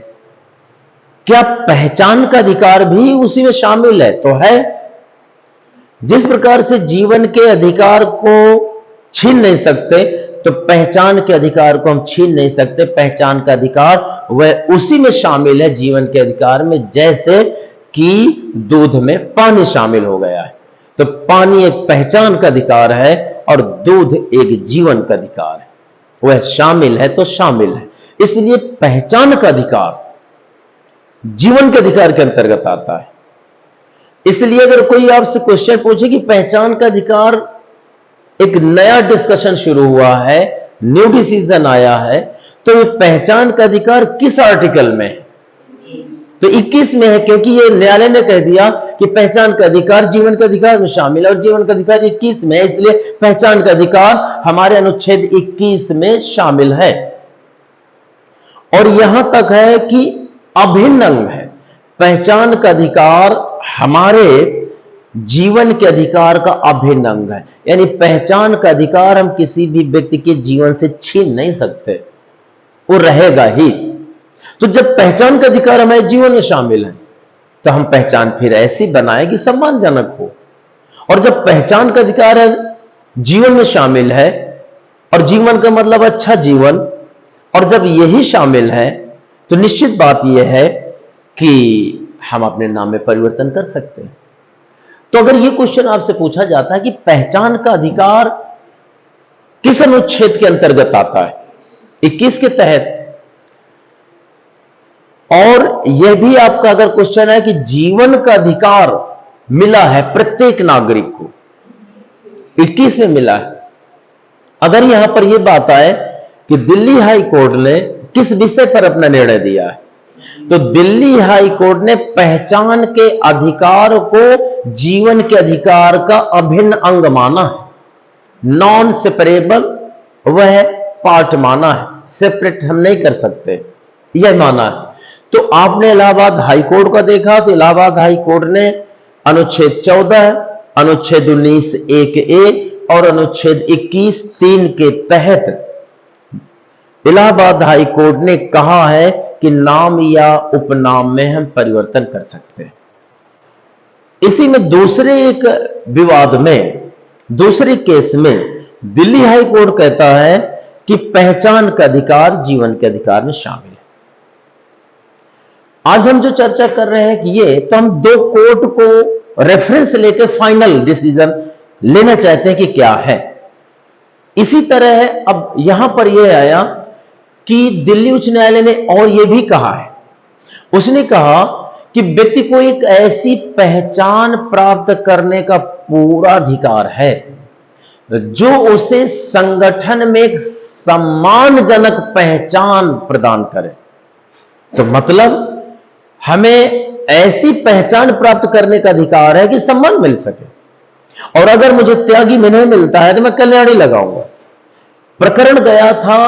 क्या पहचान का अधिकार भी उसी में शामिल है? तो है। जिस प्रकार से जीवन के अधिकार को छीन नहीं सकते, तो पहचान के अधिकार को हम छीन नहीं सकते। पहचान का अधिकार वह उसी में शामिल है, जीवन के अधिकार में, जैसे कि दूध में पानी शामिल हो गया है। तो पानी एक पहचान का अधिकार है और दूध एक जीवन का अधिकार है। वह शामिल है तो शामिल है। इसलिए पहचान का अधिकार जीवन के अधिकार के अंतर्गत आता है। इसलिए अगर कोई आपसे क्वेश्चन पूछे कि पहचान का अधिकार, एक नया डिस्कशन शुरू हुआ है, न्यू डिसीजन आया है, तो ये पहचान का अधिकार किस आर्टिकल में है? तो 21 में है, क्योंकि ये न्यायालय ने कह दिया कि पहचान का अधिकार जीवन के अधिकार में शामिल है, और जीवन का अधिकार 21 में है, इसलिए पहचान का अधिकार हमारे अनुच्छेद 21 में शामिल है। और यहां तक है कि अभिन्न अंग है। पहचान का अधिकार हमारे जीवन के अधिकार का अभिन्न अंग है, यानी पहचान का अधिकार हम किसी भी व्यक्ति के जीवन से छीन नहीं सकते, वो रहेगा ही। तो जब पहचान का अधिकार हमारे जीवन में शामिल है, तो हम पहचान फिर ऐसी बनाए कि सम्मानजनक हो। और जब पहचान का अधिकार है जीवन में शामिल है, और जीवन का मतलब अच्छा जीवन, और जब यही शामिल है, तो निश्चित बात यह है कि हम अपने नाम में परिवर्तन कर सकते हैं। तो अगर यह क्वेश्चन आपसे पूछा जाता है कि पहचान का अधिकार किस अनुच्छेद के अंतर्गत आता है? 21 के तहत। और यह भी आपका अगर क्वेश्चन है कि जीवन का अधिकार मिला है प्रत्येक नागरिक को, 21 में मिला है। अगर यहां पर यह बात आए कि दिल्ली हाई कोर्ट ने किस विषय पर अपना निर्णय दिया है, तो दिल्ली हाई कोर्ट ने पहचान के अधिकार को जीवन के अधिकार का अभिन्न अंग माना है, नॉन सेपरेबल वह पार्ट माना है, सेपरेट हम नहीं कर सकते, यह माना है। तो आपने इलाहाबाद हाई कोर्ट का देखा, तो इलाहाबाद हाई कोर्ट ने अनुच्छेद 14, अनुच्छेद 19(1)(a) और अनुच्छेद 21(3) के तहत इलाहाबाद हाई कोर्ट ने कहा है कि नाम या उपनाम में हम परिवर्तन कर सकते हैं। इसी में दूसरे एक विवाद में, दूसरे केस में दिल्ली हाई कोर्ट कहता है कि पहचान का अधिकार जीवन के अधिकार में शामिल है। आज हम जो चर्चा कर रहे हैं कि ये, तो हम दो कोर्ट को रेफरेंस लेकर फाइनल डिसीजन लेना चाहते हैं कि क्या है। इसी तरह अब यहां पर यह आया कि दिल्ली उच्च न्यायालय ने और यह भी कहा है, उसने कहा कि व्यक्ति को एक ऐसी पहचान प्राप्त करने का पूरा अधिकार है जो उसे संगठन में एक सम्मानजनक पहचान प्रदान करे। तो मतलब हमें ऐसी पहचान प्राप्त करने का अधिकार है कि सम्मान मिल सके। और अगर मुझे त्यागी में नहीं मिलता है तो मैं कल्याणी लगाऊंगा। प्रकरण गया था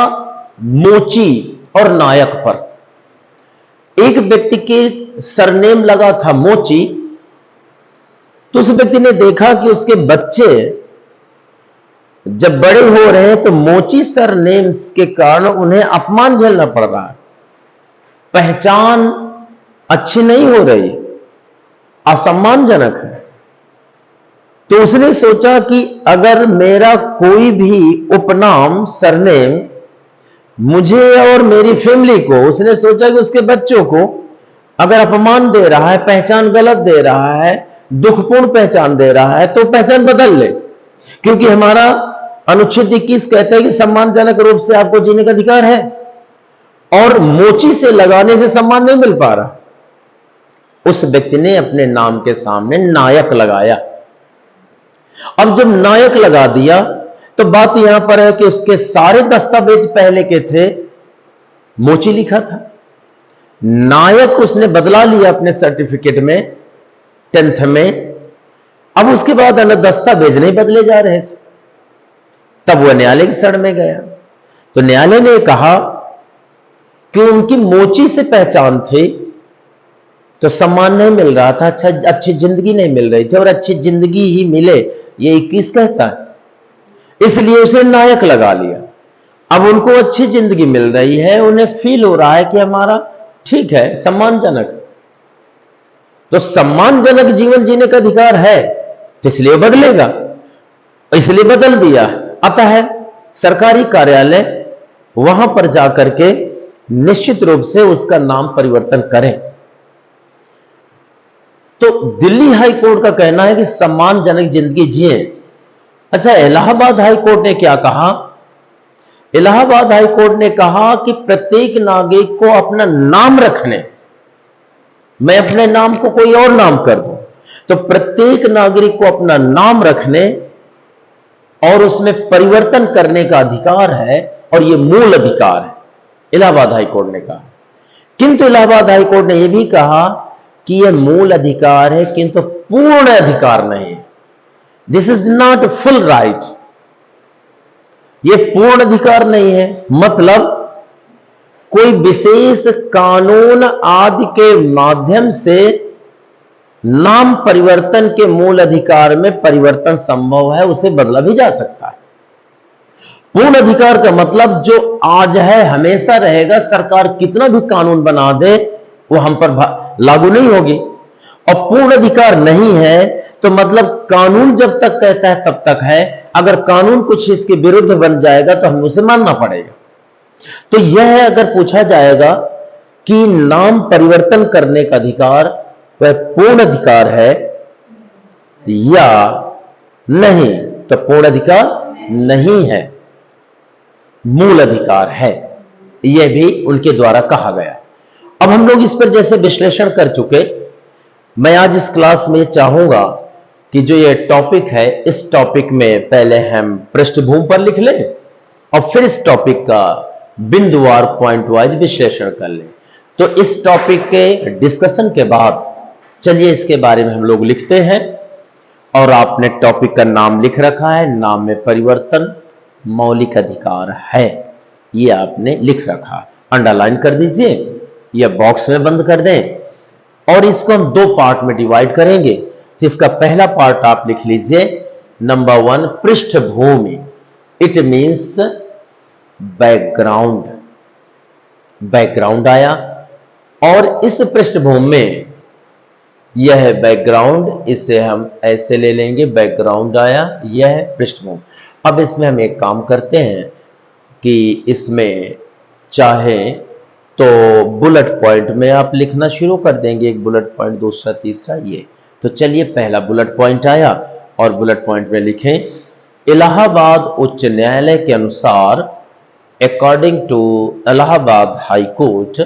मोची और नायक पर। एक व्यक्ति के सरनेम लगा था मोची, तो उस व्यक्ति ने देखा कि उसके बच्चे जब बड़े हो रहे हैं तो मोची सरनेम के कारण उन्हें अपमान झेलना पड़ रहा है, पहचान अच्छी नहीं हो रही, असम्मानजनक है। तो उसने सोचा कि अगर मेरा कोई भी उपनाम सरनेम मुझे और मेरी फैमिली को, उसने सोचा कि उसके बच्चों को अगर अपमान दे रहा है, पहचान गलत दे रहा है, दुखपूर्ण पहचान दे रहा है, तो पहचान बदल ले। क्योंकि हमारा अनुच्छेद 21 कहता है कि सम्मानजनक रूप से आपको जीने का अधिकार है, और मोची से लगाने से सम्मान नहीं मिल पा रहा। उस व्यक्ति ने अपने नाम के सामने नायक लगाया। अब जब नायक लगा दिया तो बात यहां पर है कि उसके सारे दस्तावेज पहले के थे, मोची लिखा था। नायक उसने बदला लिया अपने सर्टिफिकेट में 10th में। अब उसके बाद अन्य दस्तावेज नहीं बदले जा रहे थे। तब वह न्यायालय की शरण में गया। तो न्यायालय ने कहा कि उनकी मोची से पहचान थी तो सम्मान नहीं मिल रहा था, अच्छी जिंदगी नहीं मिल रही थी, और अच्छी जिंदगी ही मिले ये 21 कहता है, इसलिए उसे नायक लगा लिया। अब उनको अच्छी जिंदगी मिल रही है, उन्हें फील हो रहा है कि हमारा ठीक है, सम्मानजनक। तो सम्मानजनक जीवन जीने का अधिकार है, तो इसलिए बदलेगा, इसलिए बदल दिया। अतः सरकारी कार्यालय वहां पर जाकर के निश्चित रूप से उसका नाम परिवर्तन करें। तो दिल्ली हाई कोर्ट का कहना है कि सम्मानजनक जिंदगी जिए। अच्छा, इलाहाबाद हाई कोर्ट ने क्या कहा? इलाहाबाद हाई कोर्ट ने कहा कि प्रत्येक नागरिक को अपना नाम रखने, मैं अपने नाम को कोई और नाम कर दूं, तो प्रत्येक नागरिक को अपना नाम रखने और उसमें परिवर्तन करने का अधिकार है, और यह मूल अधिकार है, इलाहाबाद हाई कोर्ट ने कहा। किंतु इलाहाबाद हाई कोर्ट ने यह भी कहा कि यह मूल अधिकार है किंतु पूर्ण अधिकार नहीं है। This is not full right, यह पूर्ण अधिकार नहीं है। मतलब कोई विशेष कानून आदि के माध्यम से नाम परिवर्तन के मूल अधिकार में परिवर्तन संभव है, उसे बदला भी जा सकता है। पूर्ण अधिकार का मतलब जो आज है हमेशा रहेगा, सरकार कितना भी कानून बना दे वो हम पर लागू नहीं होगी। और पूर्ण अधिकार नहीं है तो मतलब कानून जब तक कहता है तब तक है, अगर कानून कुछ इसके विरुद्ध बन जाएगा तो हमें उसे मानना पड़ेगा। तो यह अगर पूछा जाएगा कि नाम परिवर्तन करने का अधिकार वह पूर्ण अधिकार है या नहीं, तो पूर्ण अधिकार नहीं है, मूल अधिकार है, यह भी उनके द्वारा कहा गया। अब हम लोग इस पर जैसे विश्लेषण कर चुके, मैं आज इस क्लास में चाहूंगा कि जो ये टॉपिक है, इस टॉपिक में पहले हम पृष्ठभूमि पर लिख लें और फिर इस टॉपिक का बिंदुवार पॉइंट वाइज विश्लेषण कर लें। तो इस टॉपिक के डिस्कशन के बाद चलिए इसके बारे में हम लोग लिखते हैं। और आपने टॉपिक का नाम लिख रखा है, नाम में परिवर्तन मौलिक अधिकार है, ये आपने लिख रखा, अंडरलाइन कर दीजिए या बॉक्स में बंद कर दें। और इसको हम दो पार्ट में डिवाइड करेंगे। तो इसका पहला पार्ट आप लिख लीजिए, नंबर 1 पृष्ठभूमि, इट मीन्स बैकग्राउंड। बैकग्राउंड आया, और इस पृष्ठभूमि में यह बैकग्राउंड, इसे हम ऐसे ले लेंगे, बैकग्राउंड आया, यह पृष्ठभूमि। अब इसमें हम एक काम करते हैं कि इसमें चाहे तो बुलेट पॉइंट में आप लिखना शुरू कर देंगे, एक बुलेट पॉइंट, दूसरा, तीसरा, ये। तो चलिए पहला बुलेट पॉइंट आया और बुलेट पॉइंट में लिखें, इलाहाबाद उच्च न्यायालय के अनुसार, according to Allahabad high court,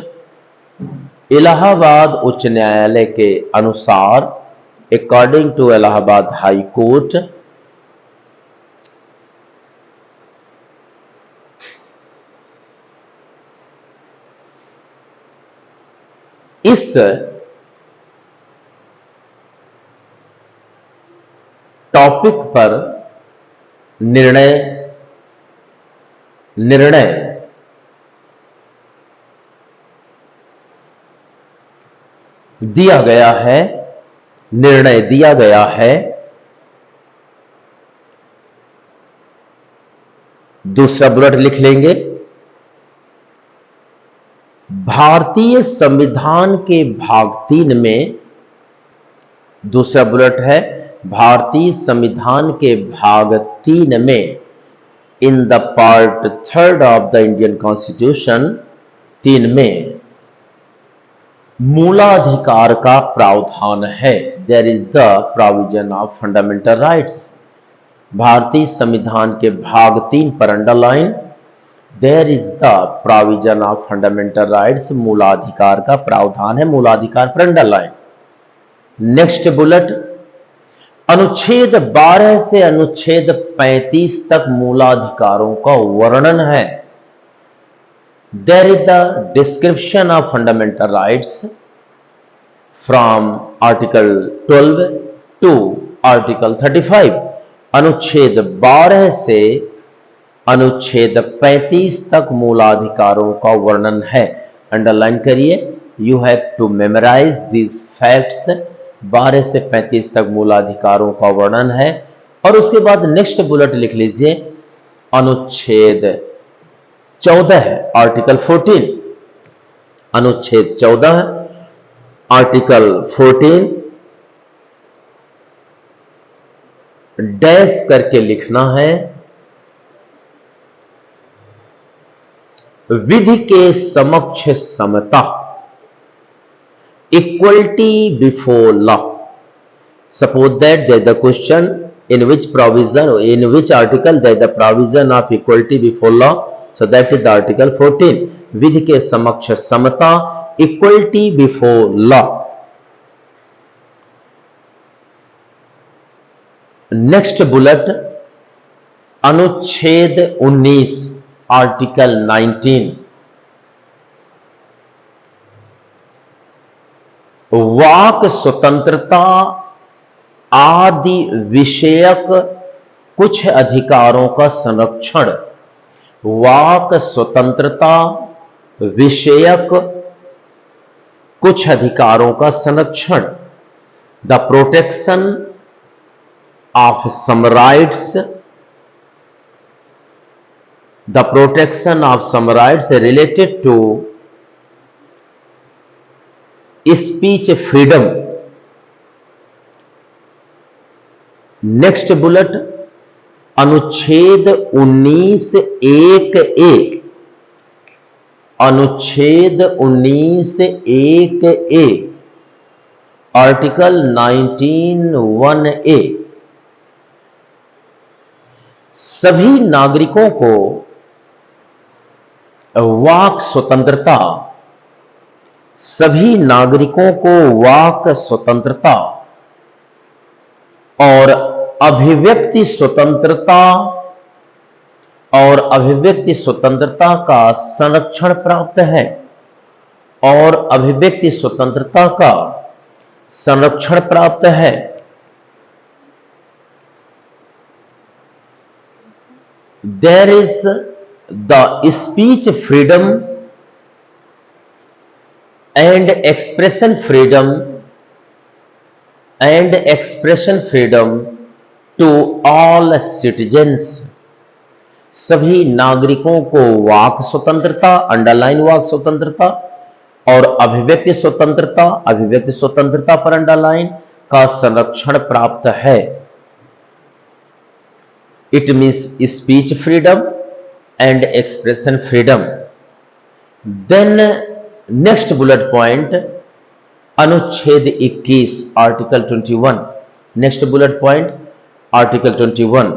इलाहाबाद उच्च न्यायालय के अनुसार, according to Allahabad high court, इस टॉपिक पर निर्णय दिया गया है, निर्णय दिया गया है। दूसरा बुलेट लिख लेंगे, भारतीय संविधान के भाग 3 में, दूसरा बुलेट है भारतीय संविधान के भाग 3 में, in the part 3 of the Indian constitution, 3 में मूलाधिकार का प्रावधान है। There is the provision of fundamental rights. भारतीय संविधान के भाग 3 पर underline, there is the provision of fundamental rights, मूलाधिकार का प्रावधान है, मूलाधिकार पर अंडरलाइन। नेक्स्ट बुलेट, अनुच्छेद 12 से अनुच्छेद 35 तक मूलाधिकारों का वर्णन है। There is the description of fundamental rights from article 12 to article 35। अनुच्छेद 12 से अनुच्छेद 35 तक मूलाधिकारों का वर्णन है। अंडरलाइन करिए, you have to memorise this facts. 12 से 35 तक मूलाधिकारों का वर्णन है। और उसके बाद नेक्स्ट बुलेट लिख लीजिए, अनुच्छेद 14 आर्टिकल 14, अनुच्छेद 14 आर्टिकल 14 डैश करके लिखना है, विधि के समक्ष समता, equality before law. Suppose that there is the question in which provision, in which article there is the provision of equality before law. So that is the article 14, विधि के समक्ष समता, equality before law. Next bullet, अनुच्छेद 19 article 19, वाक स्वतंत्रता आदि विषयक कुछ अधिकारों का संरक्षण। वाक स्वतंत्रता विषयक कुछ अधिकारों का संरक्षण, the protection of some rights, the protection of some rights related to speech freedom. Next bullet, अनुच्छेद 19(1)(a), अनुच्छेद 19(1)(a), आर्टिकल 19(1)(a), सभी नागरिकों को वाक स्वतंत्रता, सभी नागरिकों को वाक स्वतंत्रता और अभिव्यक्ति स्वतंत्रता और अभिव्यक्ति स्वतंत्रता का संरक्षण प्राप्त है, और अभिव्यक्ति स्वतंत्रता का संरक्षण प्राप्त है। There is the speech freedom and expression freedom to all citizens। सभी नागरिकों को वाक स्वतंत्रता, अंडरलाइन वाक स्वतंत्रता, और अभिव्यक्ति स्वतंत्रता पर अंडरलाइन का संरक्षण प्राप्त है। It means speech freedom and expression freedom. Then next bullet point, अनुच्छेद 21 article 21। Next bullet point, article 21,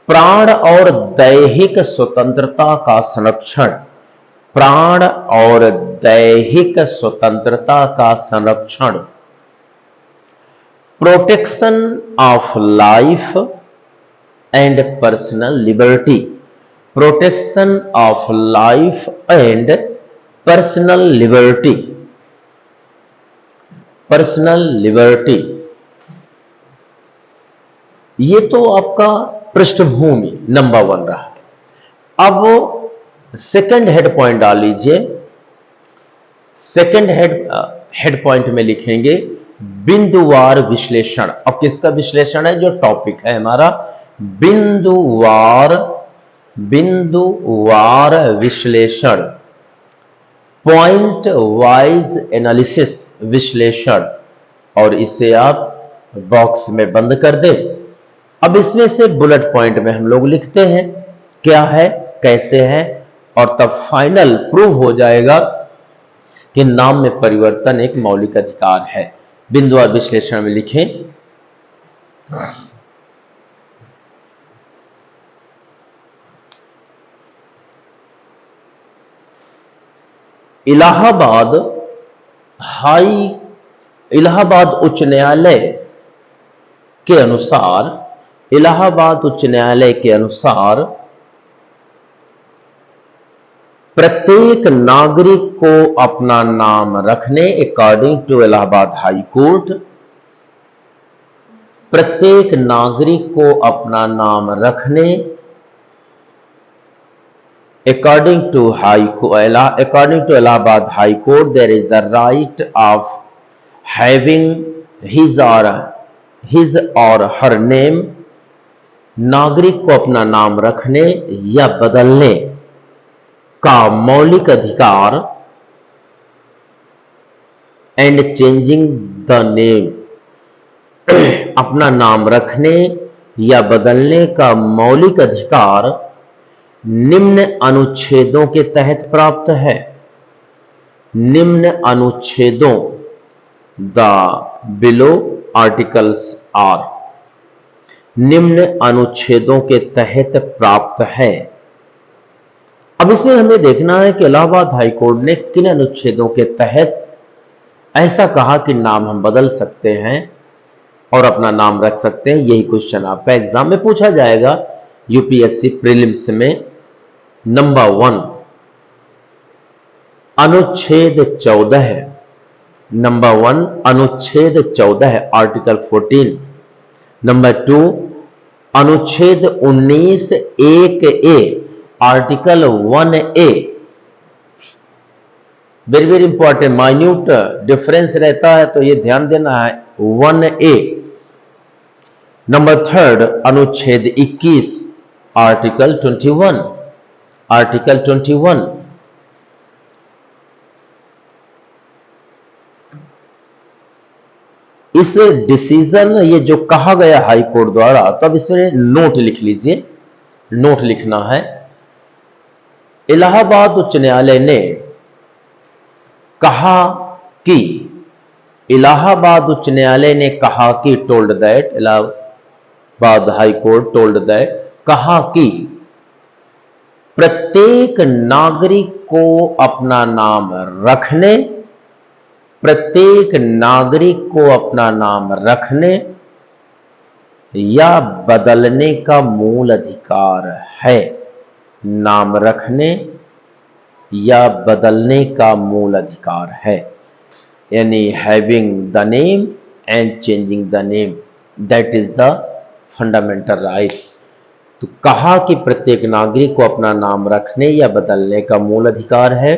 प्राण और दैहिक स्वतंत्रता का संरक्षण, प्राण और दैहिक स्वतंत्रता का संरक्षण, protection of life and personal liberty, protection of life and personal liberty, personal liberty. ये तो आपका पृष्ठभूमि नंबर 1 रहा। अब सेकंड हेड पॉइंट डाल लीजिए। सेकंड हेड पॉइंट में लिखेंगे बिंदुवार विश्लेषण। अब किसका विश्लेषण है? जो टॉपिक है हमारा बिंदुवार विश्लेषण, पॉइंट वाइज एनालिसिस विश्लेषण, और इसे आप बॉक्स में बंद कर दें। अब इसमें से बुलेट पॉइंट में हम लोग लिखते हैं क्या है, कैसे है, और तब फाइनल प्रूव हो जाएगा कि नाम में परिवर्तन एक मौलिक अधिकार है। बिंदुवार विश्लेषण में लिखें इलाहाबाद उच्च न्यायालय के अनुसार प्रत्येक नागरिक को अपना नाम रखने, according to Allahabad high court, प्रत्येक नागरिक को अपना नाम रखने according to Allahabad High Court, there is the right of having his or her name, नागरिक को अपना नाम रखने या बदलने का मौलिक अधिकार, एंड चेंजिंग द नेम, अपना नाम रखने या बदलने का मौलिक अधिकार निम्न अनुच्छेदों के तहत प्राप्त है। निम्न अनुच्छेदों, द बिलो आर्टिकल्स आर, निम्न अनुच्छेदों के तहत प्राप्त है। अब इसमें हमें देखना है कि इलाहाबाद हाई कोर्ट ने किन अनुच्छेदों के तहत ऐसा कहा कि नाम हम बदल सकते हैं और अपना नाम रख सकते हैं। यही क्वेश्चन आपका एग्जाम में पूछा जाएगा यूपीएससी प्रीलिम्स में। नंबर 1 अनुच्छेद 14 है। नंबर 1 अनुच्छेद 14 है, आर्टिकल 14। नंबर 2 अनुच्छेद 19 1A, article 1A। Very very important, minute difference रहता है तो ये ध्यान देना है, 1A। नंबर 3 अनुच्छेद 21, आर्टिकल 21, आर्टिकल 21। इस डिसीजन, ये जो कहा गया हाई कोर्ट द्वारा, तब इसमें नोट लिख लीजिए, नोट लिखना है। इलाहाबाद उच्च न्यायालय ने कहा कि, इलाहाबाद उच्च न्यायालय ने कहा कि, told that, Allahabad high court told that, कहा कि प्रत्येक नागरिक को अपना नाम रखने, प्रत्येक नागरिक को अपना नाम रखने या बदलने का मूल अधिकार है। नाम रखने या बदलने का मूल अधिकार है, यानी having the name and changing the name, that is the fundamental right. तो कहा कि प्रत्येक नागरिक को अपना नाम रखने या बदलने का मूल अधिकार है,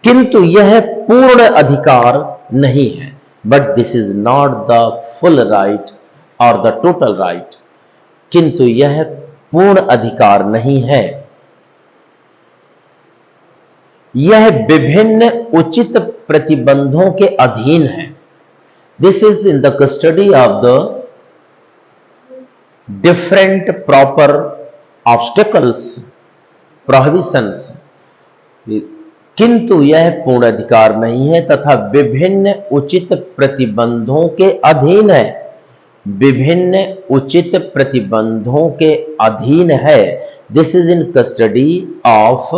किंतु यह पूर्ण अधिकार नहीं है। But this is not the full right और द टोटल राइट, किंतु यह पूर्ण अधिकार नहीं है। यह विभिन्न उचित प्रतिबंधों के अधीन है। This is in the custody of the different proper obstacles, prohibitions, किंतु यह पूर्ण अधिकार नहीं है तथा विभिन्न उचित प्रतिबंधों के अधीन है। विभिन्न उचित प्रतिबंधों के अधीन है। This is in custody of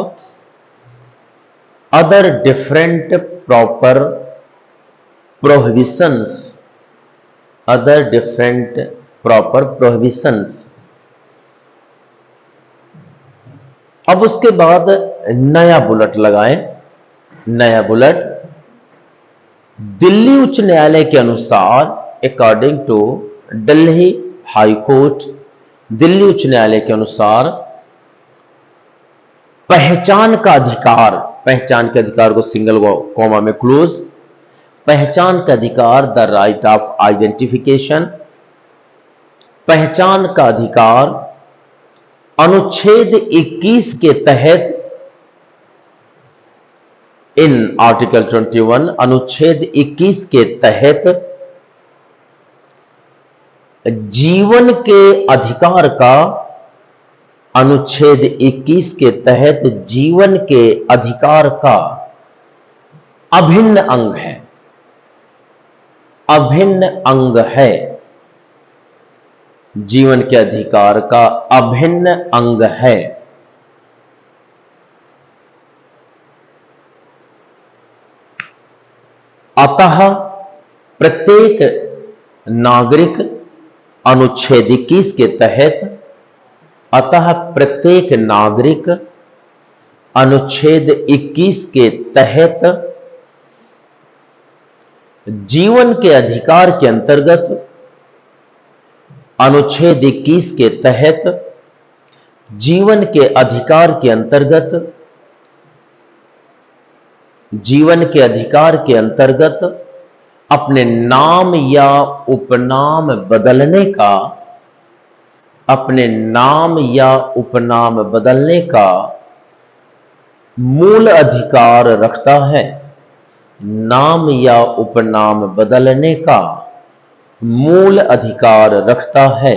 other different proper prohibitions, other different proper prohibitions. अब उसके बाद नया बुलेट लगाएं, नया बुलेट। दिल्ली उच्च न्यायालय के अनुसार, according to Delhi high court, Delhi उच्च न्यायालय के अनुसार पहचान का अधिकार, पहचान के अधिकार को सिंगल कॉमा में क्लोज, पहचान का अधिकार द राइट ऑफ आइडेंटिफिकेशन, पहचान का अधिकार अनुच्छेद 21 के तहत, इन आर्टिकल 21 अनुच्छेद 21 के तहत जीवन के अधिकार का, अनुच्छेद 21 के तहत जीवन के अधिकार का अभिन्न अंग है, अभिन्न अंग है, जीवन के अधिकार का अभिन्न अंग है। अतः प्रत्येक नागरिक, अनुच्छेद 21 के तहत, अतः प्रत्येक नागरिक अनुच्छेद 21 के तहत जीवन के अधिकार के अंतर्गत, अनुच्छेद 21 के तहत जीवन के अधिकार के अंतर्गत, जीवन के अधिकार के अंतर्गत अपने नाम या उपनाम बदलने का, अपने नाम या उपनाम बदलने का मूल अधिकार रखता है, नाम या उपनाम बदलने का मूल अधिकार रखता है।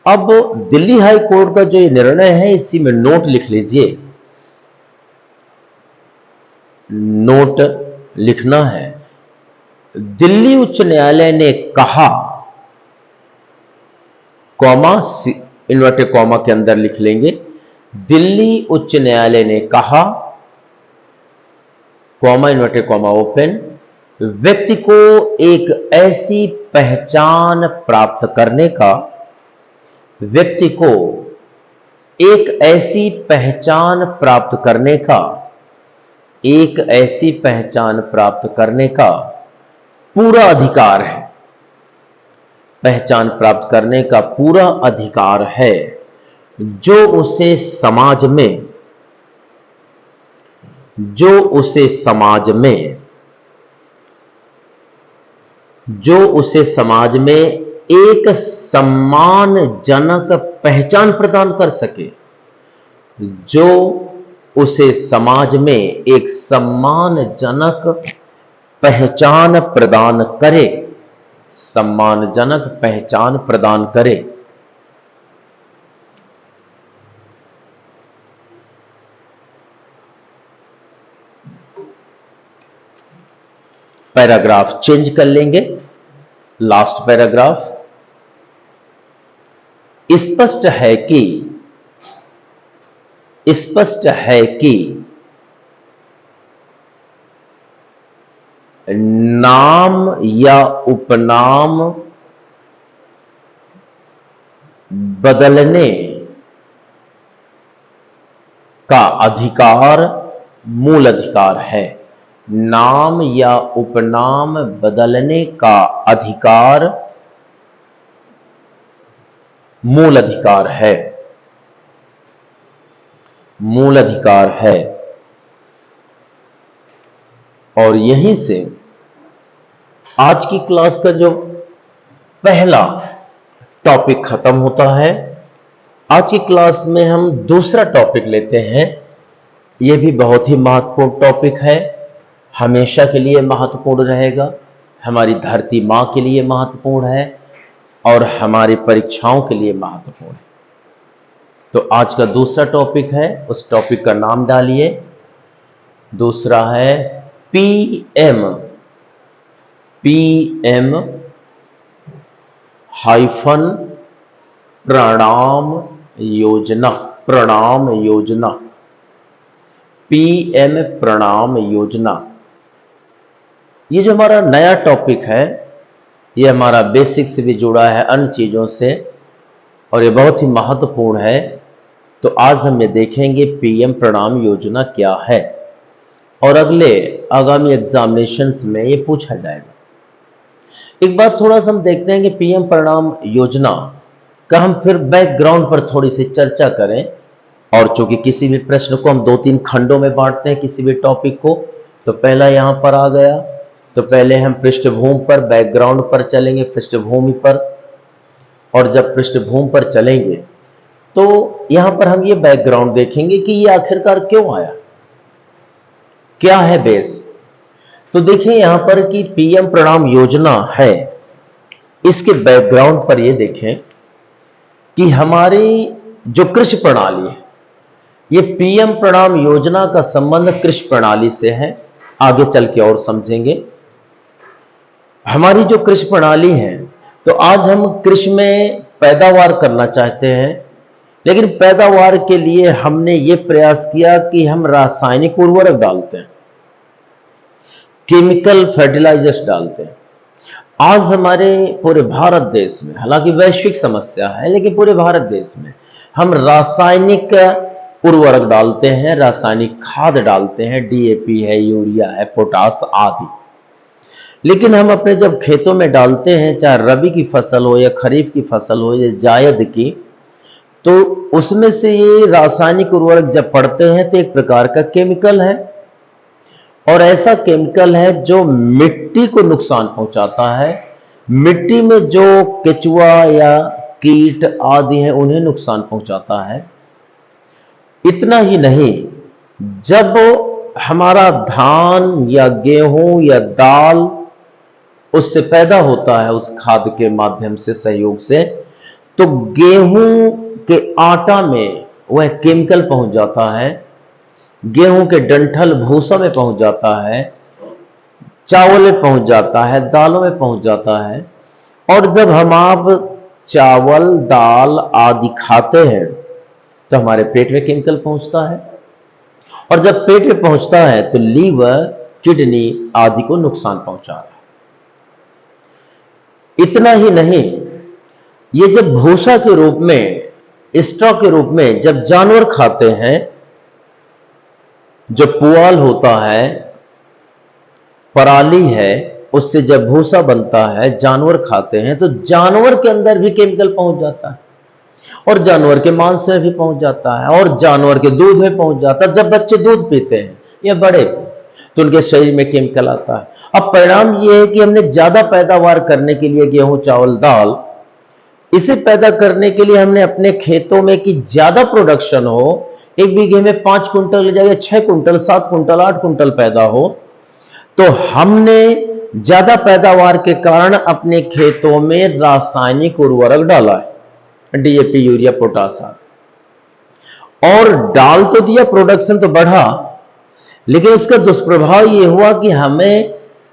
अब दिल्ली हाई कोर्ट का जो ये निर्णय है, इसी में नोट लिख लीजिए, नोट लिखना है। दिल्ली उच्च न्यायालय ने कहा, कॉमा, इन्वर्टेड कॉमा के अंदर लिख लेंगे, दिल्ली उच्च न्यायालय ने कहा, कॉमा इन्वर्टेड कॉमा ओपन, व्यक्ति को एक ऐसी पहचान प्राप्त करने का, व्यक्ति को एक ऐसी पहचान प्राप्त करने का, एक ऐसी पहचान प्राप्त करने का पूरा अधिकार है, पहचान प्राप्त करने का पूरा अधिकार है, जो उसे समाज में, जो उसे समाज में, जो उसे समाज में एक सम्मानजनक पहचान प्रदान कर सके, जो उसे समाज में एक सम्मानजनक पहचान प्रदान करे, सम्मानजनक पहचान प्रदान करे। पैराग्राफ चेंज कर लेंगे, लास्ट पैराग्राफ। स्पष्ट है कि, स्पष्ट है कि नाम या उपनाम बदलने का अधिकार मूल अधिकार है, नाम या उपनाम बदलने का अधिकार मूल अधिकार है, मूल अधिकार है। और यहीं से आज की क्लास का जो पहला टॉपिक खत्म होता है। आज की क्लास में हम दूसरा टॉपिक लेते हैं। यह भी बहुत ही महत्वपूर्ण टॉपिक है, हमेशा के लिए महत्वपूर्ण रहेगा, हमारी धरती माँ के लिए महत्वपूर्ण है और हमारी परीक्षाओं के लिए महत्वपूर्ण है। तो आज का दूसरा टॉपिक है, उस टॉपिक का नाम डालिए। दूसरा है पीएम, पीएम हाइफन प्रणाम योजना, प्रणाम योजना, पीएम प्रणाम योजना। ये जो हमारा नया टॉपिक है, ये हमारा बेसिक से भी जुड़ा है, अन्य चीजों से, और ये बहुत ही महत्वपूर्ण है। तो आज हम ये देखेंगे पीएम प्रणाम योजना क्या है, और अगले आगामी एग्जामिनेशंस में ये पूछा जाएगा। एक बात थोड़ा सा हम देखते हैं कि पीएम परिणाम योजना का हम फिर बैकग्राउंड पर थोड़ी सी चर्चा करें। और चूंकि किसी भी प्रश्न को हम 2-3 खंडों में बांटते हैं, किसी भी टॉपिक को, तो पहला यहां पर आ गया, तो पहले हम पृष्ठभूमि पर, बैकग्राउंड पर चलेंगे, पृष्ठभूमि पर। और जब पृष्ठभूमि पर चलेंगे तो यहां पर हम ये बैकग्राउंड देखेंगे कि ये आखिरकार क्यों आया, क्या है बेस। तो देखिए यहां पर कि पीएम परिणाम योजना है, इसके बैकग्राउंड पर ये देखें कि हमारी जो कृषि प्रणाली है, ये पीएम परिणाम योजना का संबंध कृषि प्रणाली से है। आगे चल के और समझेंगे हमारी जो कृषि प्रणाली है। तो आज हम कृषि में पैदावार करना चाहते हैं, लेकिन पैदावार के लिए हमने ये प्रयास किया कि हम रासायनिक उर्वरक डालते हैं, केमिकल फर्टिलाइजर्स डालते हैं। आज हमारे पूरे भारत देश में, हालांकि वैश्विक समस्या है, लेकिन पूरे भारत देश में हम रासायनिक उर्वरक डालते हैं, रासायनिक खाद डालते हैं, डीएपी है, यूरिया है, पोटास आदि। लेकिन हम अपने जब खेतों में डालते हैं, चाहे रबी की फसल हो या खरीफ की फसल हो या जायद की, तो उसमें से ये रासायनिक उर्वरक जब पड़ते हैं तो एक प्रकार का केमिकल है, और ऐसा केमिकल है जो मिट्टी को नुकसान पहुंचाता है। मिट्टी में जो केचुआ या कीट आदि हैं उन्हें नुकसान पहुंचाता है। इतना ही नहीं, जब हमारा धान या गेहूं या दाल उससे पैदा होता है, उस खाद के माध्यम से, सहयोग से, तो गेहूं के आटा में वह केमिकल पहुंच जाता है, गेहूं के डंठल भूसा में पहुंच जाता है, चावल में पहुंच जाता है, दालों में पहुंच जाता है। और जब हम आप चावल दाल आदि खाते हैं तो हमारे पेट में केमिकल पहुंचता है, और जब पेट में पहुंचता है तो लीवर, किडनी आदि को नुकसान पहुंचा रहा है। इतना ही नहीं, ये जब भूसा के रूप में, स्ट्रॉ के रूप में जब जानवर खाते हैं, जो पुआल होता है, पराली है, उससे जब भूसा बनता है, जानवर खाते हैं, तो जानवर के अंदर भी केमिकल पहुंच जाता है, और जानवर के मांस में भी पहुंच जाता है, और जानवर के दूध में पहुंच जाता है। जब बच्चे दूध पीते हैं या बड़े, तो उनके शरीर में केमिकल आता है। अब परिणाम यह है कि हमने ज्यादा पैदावार करने के लिए, गेहूं चावल दाल, इसे पैदा करने के लिए हमने अपने खेतों में कि ज्यादा प्रोडक्शन हो, एक बीघे में 5 कुंटल की जगह 6 कुंटल, 7 कुंटल, 8 कुंटल पैदा हो, तो हमने ज्यादा पैदावार के कारण अपने खेतों में रासायनिक उर्वरक डाला है, डीएपी, यूरिया, पोटास, और डाल तो दिया, प्रोडक्शन तो बढ़ा, लेकिन उसका दुष्प्रभाव यह हुआ कि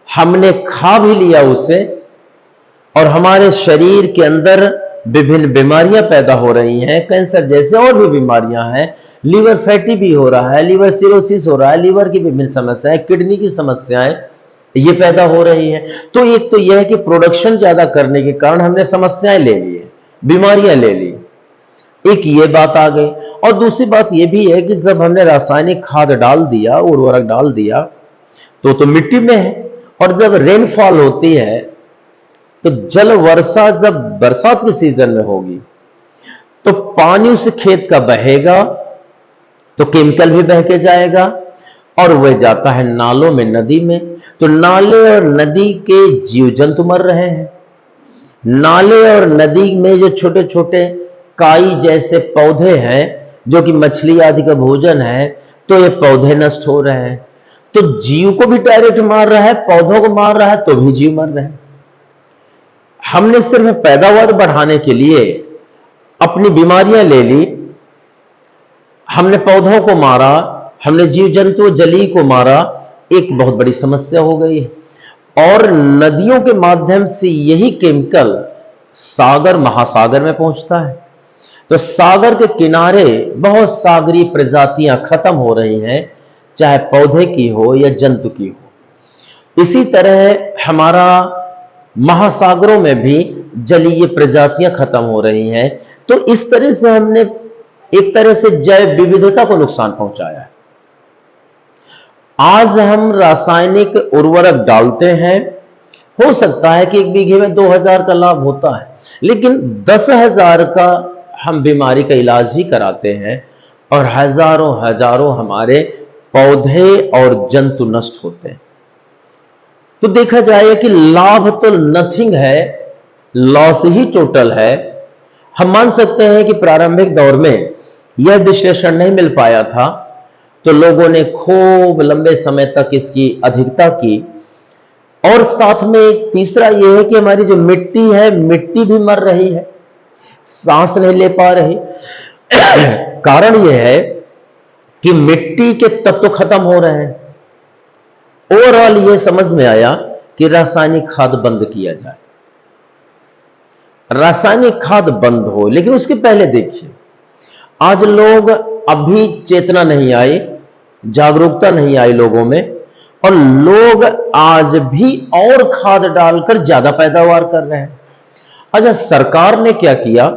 हमने खा भी लिया उसे, और हमारे शरीर के अंदर विभिन्न बीमारियां पैदा हो रही हैं, कैंसर जैसे और भी बीमारियां हैं, लीवर फैटी भी हो रहा है, लीवर सिरोसिस हो रहा है, लीवर की विभिन्न समस्याएं, किडनी की समस्याएं ये पैदा हो रही हैं। तो एक तो यह है कि प्रोडक्शन ज्यादा करने के कारण हमने समस्याएं ले ली, बीमारियां ले ली, एक ये बात आ गई। और दूसरी बात यह भी है कि जब हमने रासायनिक खाद डाल दिया, उर्वरक डाल दिया, तो मिट्टी में है, और जब रेनफॉल होती है, तो जल वर्षा जब बरसात के सीजन में होगी, तो पानी उस खेत का बहेगा, तो केमिकल भी बह के जाएगा, और वह जाता है नालों में, नदी में, तो नाले और नदी के जीव जंतु मर रहे हैं। नाले और नदी में जो छोटे छोटे काई जैसे पौधे हैं, जो कि मछली आदि का भोजन है, तो ये पौधे नष्ट हो रहे हैं। तो जीव को भी डायरेक्ट मार रहा है, पौधों को मार रहा है, तो भी जीव मर रहे हैं। हमने सिर्फ पैदावार बढ़ाने के लिए अपनी बीमारियां ले ली, हमने पौधों को मारा, हमने जीव जंतु जलीय को मारा, एक बहुत बड़ी समस्या हो गई है। और नदियों के माध्यम से यही केमिकल सागर महासागर में पहुंचता है, तो सागर के किनारे बहुत सागरीय प्रजातियां खत्म हो रही हैं, चाहे पौधे की हो या जंतु की हो। इसी तरह हमारा महासागरों में भी जलीय प्रजातियां खत्म हो रही हैं। तो इस तरह से हमने एक तरह से जैव विविधता को नुकसान पहुंचाया है। आज हम रासायनिक उर्वरक डालते हैं हो सकता है कि 1 बीघे में 2,000 का लाभ होता है, लेकिन 10,000 का हम बीमारी का इलाज ही कराते हैं और हजारों हजारों हमारे पौधे और जंतु नष्ट होते हैं। तो देखा जाए कि लाभ तो नथिंग है, लॉस ही टोटल है। हम मान सकते हैं कि प्रारंभिक दौर में यह विश्लेषण नहीं मिल पाया था, तो लोगों ने खूब लंबे समय तक इसकी अधिकता की। और साथ में एक तीसरा यह है कि हमारी जो मिट्टी है, मिट्टी भी मर रही है, सांस नहीं ले पा रही। कारण यह है कि मिट्टी के तत्व खत्म हो रहे हैं। ओवरऑल यह समझ में आया कि रासायनिक खाद बंद किया जाए, रासायनिक खाद बंद हो। लेकिन उसके पहले देखिए, आज लोग अभी चेतना नहीं आई, जागरूकता नहीं आई लोगों में, और लोग आज भी और खाद डालकर ज्यादा पैदावार कर रहे हैं। अच्छा, सरकार ने क्या किया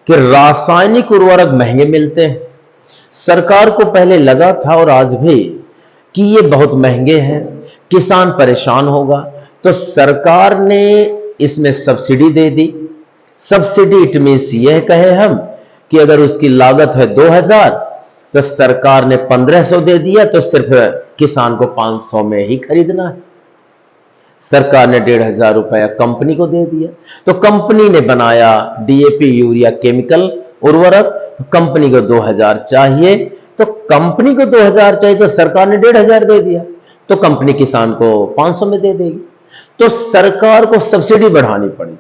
कि रासायनिक उर्वरक महंगे मिलते हैं। सरकार को पहले लगा था और आज भी कि ये बहुत महंगे हैं, किसान परेशान होगा, तो सरकार ने इसमें subsidy they the. Subsidy it means यह कहे हम कि अगर उसकी लागत है 2,000 तो सरकार ने 1,500 दे दिया, तो सिर्फ किसान को 500 में ही खरीदना है। सरकार ने 1,500 रुपया कंपनी को दे दिया, तो कंपनी ने बनाया डीएपी यूरिया केमिकल उर्वरक, कंपनी को 2,000 चाहिए, तो कंपनी को 2,000 चाहिए, तो सरकार ने 1,500 दे दिया, तो कंपनी किसान को 500 में दे देगी। तो सरकार को सब्सिडी बढ़ानी पड़ी,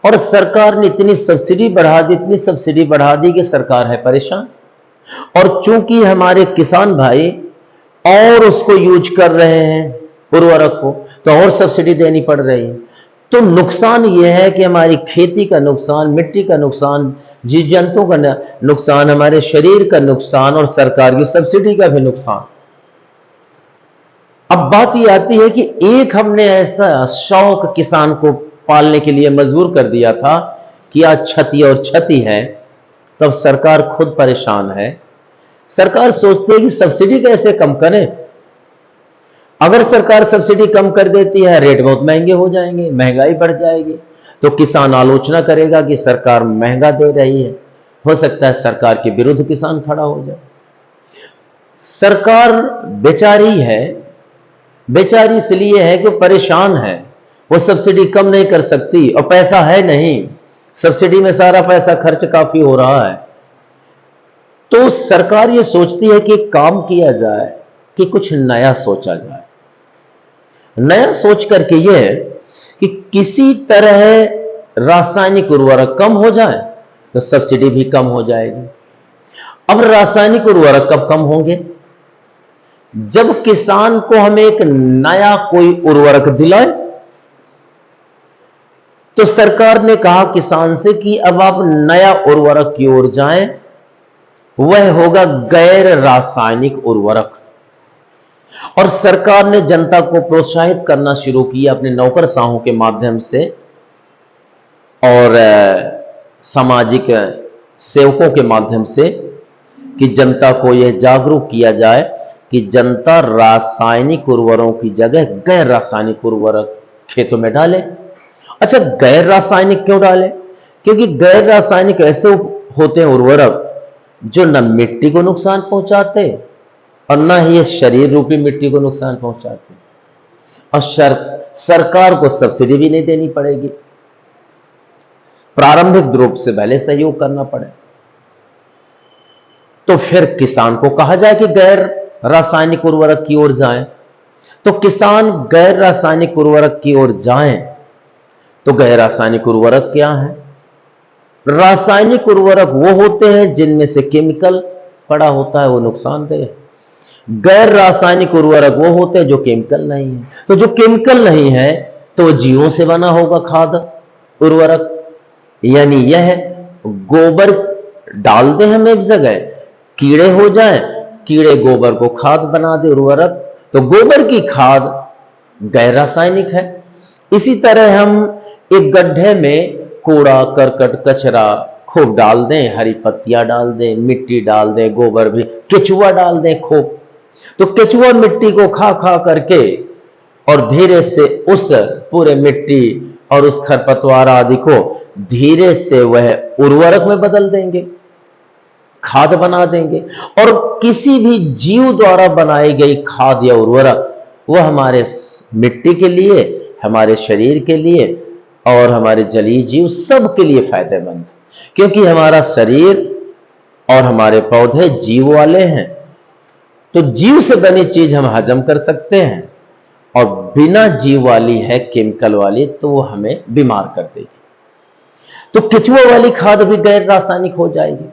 और सरकार ने इतनी सब्सिडी बढ़ा दी, इतनी सब्सिडी बढ़ा दी कि सरकार है परेशान। और चूंकि हमारे किसान भाई और उसको यूज कर रहे हैं उर्वरक को, तो और सब्सिडी देनी पड़ रही है। तो नुकसान यह है कि हमारी खेती का नुकसान, मिट्टी का नुकसान, जीव जंतुओं का नुकसान, हमारे शरीर का नुकसान और सरकार की सब्सिडी का भी नुकसान। अब बात यह आती है कि एक हमने ऐसा शौक किसान को पालने के लिए मजबूर कर दिया था कि आज क्षति और क्षति है, तब सरकार खुद परेशान है। सरकार सोचती है कि सब्सिडी कैसे कम करें। अगर सरकार सब्सिडी कम कर देती है, रेट बहुत महंगे हो जाएंगे, महंगाई बढ़ जाएगी, तो किसान आलोचना करेगा कि सरकार महंगा दे रही है। हो सकता है सरकार के विरुद्ध किसान खड़ा हो जाए। सरकार बेचारी है, बेचारी इसलिए है कि परेशान है, वो सब्सिडी कम नहीं कर सकती और पैसा है नहीं, सब्सिडी में सारा पैसा खर्च काफी हो रहा है। तो सरकार ये सोचती है कि काम किया जाए, कि कुछ नया सोचा जाए। नया सोच करके यह कि किसी तरह रासायनिक उर्वरक कम हो जाए तो सब्सिडी भी कम हो जाएगी। अब रासायनिक उर्वरक कब कम होंगे? जब किसान को हम एक नया कोई उर्वरक दिलाए। तो सरकार ने कहा किसान से कि अब आप नया उर्वरक की ओर जाएं, वह होगा गैर रासायनिक उर्वरक। और सरकार ने जनता को प्रोत्साहित करना शुरू किया अपने नौकरशाहों के माध्यम से और सामाजिक सेवकों के माध्यम से, कि जनता को यह जागरूक किया जाए कि जनता रासायनिक उर्वरकों की जगह गैर रासायनिक उर्वरक खेतों में डाले। अच्छा, गैर रासायनिक क्यों डाले? क्योंकि गैर रासायनिक ऐसे होते हैं उर्वरक जो न मिट्टी को नुकसान पहुंचाते और न ही शरीर रूपी मिट्टी को नुकसान पहुंचाते, और सरकार को सब्सिडी भी नहीं देनी पड़ेगी, प्रारंभिक रूप से भले सहयोग करना पड़े। तो फिर किसान को कहा जाए कि गैर रासायनिक उर्वरक की ओर जाएं, तो किसान गैर रासायनिक उर्वरक की ओर जाएं। तो गैर रासायनिक उर्वरक क्या है? रासायनिक उर्वरक वो होते हैं जिनमें से केमिकल पड़ा होता है, वो नुकसानदेह है। गैर रासायनिक उर्वरक वो होते हैं जो केमिकल नहीं है। तो जो केमिकल नहीं है तो जीवों से बना होगा खाद उर्वरक, यानी यह गोबर डाल दें हम एक जगह, कीड़े हो जाएं, कीड़े गोबर को खाद बना दे उर्वरक, तो गोबर की खाद गैर रासायनिक है। इसी तरह हम एक गड्ढे में कूड़ा करकट कचरा खूब डाल दें, हरी पत्तियां डाल दें, मिट्टी डाल दें, गोबर भी, केचुआ डाल दें खूब, तो केचुआ मिट्टी को खा खा करके और धीरे से उस पूरे मिट्टी और उस खरपतवार आदि को धीरे से वह उर्वरक में बदल देंगे, खाद बना देंगे। और किसी भी जीव द्वारा बनाई गई खाद या उर्वरक वह हमारे मिट्टी के लिए, हमारे शरीर के लिए और हमारे जलीय जीव सब के लिए फायदेमंद, क्योंकि हमारा शरीर और हमारे पौधे जीव वाले हैं। तो जीव से बनी चीज हम हजम कर सकते हैं, और बिना जीव वाली है, केमिकल वाली, तो वो हमें बीमार कर देगी। तो केचुआ वाली खाद भी गैर रासायनिक हो जाएगी।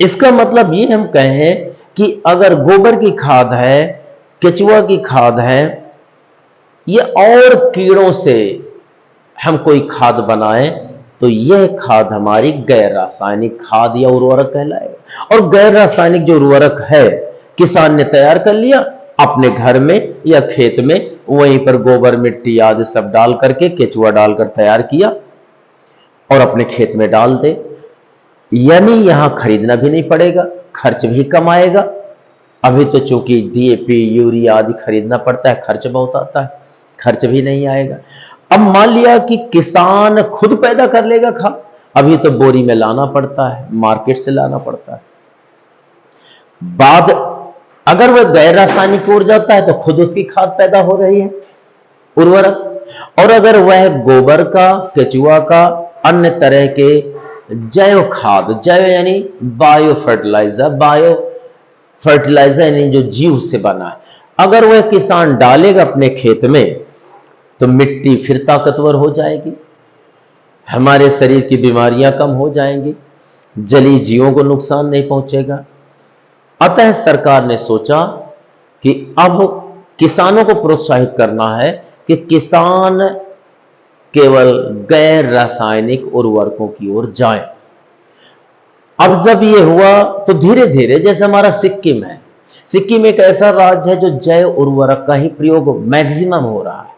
इसका मतलब ये हम कहें कि अगर गोबर की खाद है, केचुआ की खाद है, ये और कीड़ों से हम कोई खाद बनाएं, तो यह खाद हमारी गैर रासायनिक खाद या उर्वरक कहलाएगा। और गैर रासायनिक जो उर्वरक है, किसान ने तैयार कर लिया अपने घर में या खेत में, वहीं पर गोबर मिट्टी आदि सब डाल करके, केचुआ डालकर तैयार किया और अपने खेत में डाल दे। यानी यहां खरीदना भी नहीं पड़ेगा, खर्च भी कम आएगा। अभी तो चूंकि डीएपी, यूरिया आदि खरीदना पड़ता है, खर्च बहुत आता है, खर्च भी नहीं आएगा। अब मान लिया कि किसान खुद पैदा कर लेगा खाद, अभी तो बोरी में लाना पड़ता है, मार्केट से लाना पड़ता है। बाद अगर वह गैर रासायनिक हो जाता है तो खुद उसकी खाद पैदा हो रही है, उर्वरक। और अगर वह गोबर का, केचुआ का, अन्य तरह के जैव खाद, जैव यानी बायो फर्टिलाइजर यानी जो जीव से बना है, अगर वह किसान डालेगा अपने खेत में, तो मिट्टी फिर ताकतवर हो जाएगी, हमारे शरीर की बीमारियां कम हो जाएंगी, जलीय जीवों को नुकसान नहीं पहुंचेगा। अतः सरकार ने सोचा कि अब किसानों को प्रोत्साहित करना है कि किसान केवल गैर रासायनिक उर्वरकों की ओर जाएं। अब जब ये हुआ तो धीरे धीरे, जैसे हमारा सिक्किम है, सिक्किम एक ऐसा राज्य है जो जैव उर्वरक का ही प्रयोग मैक्सिमम हो रहा है।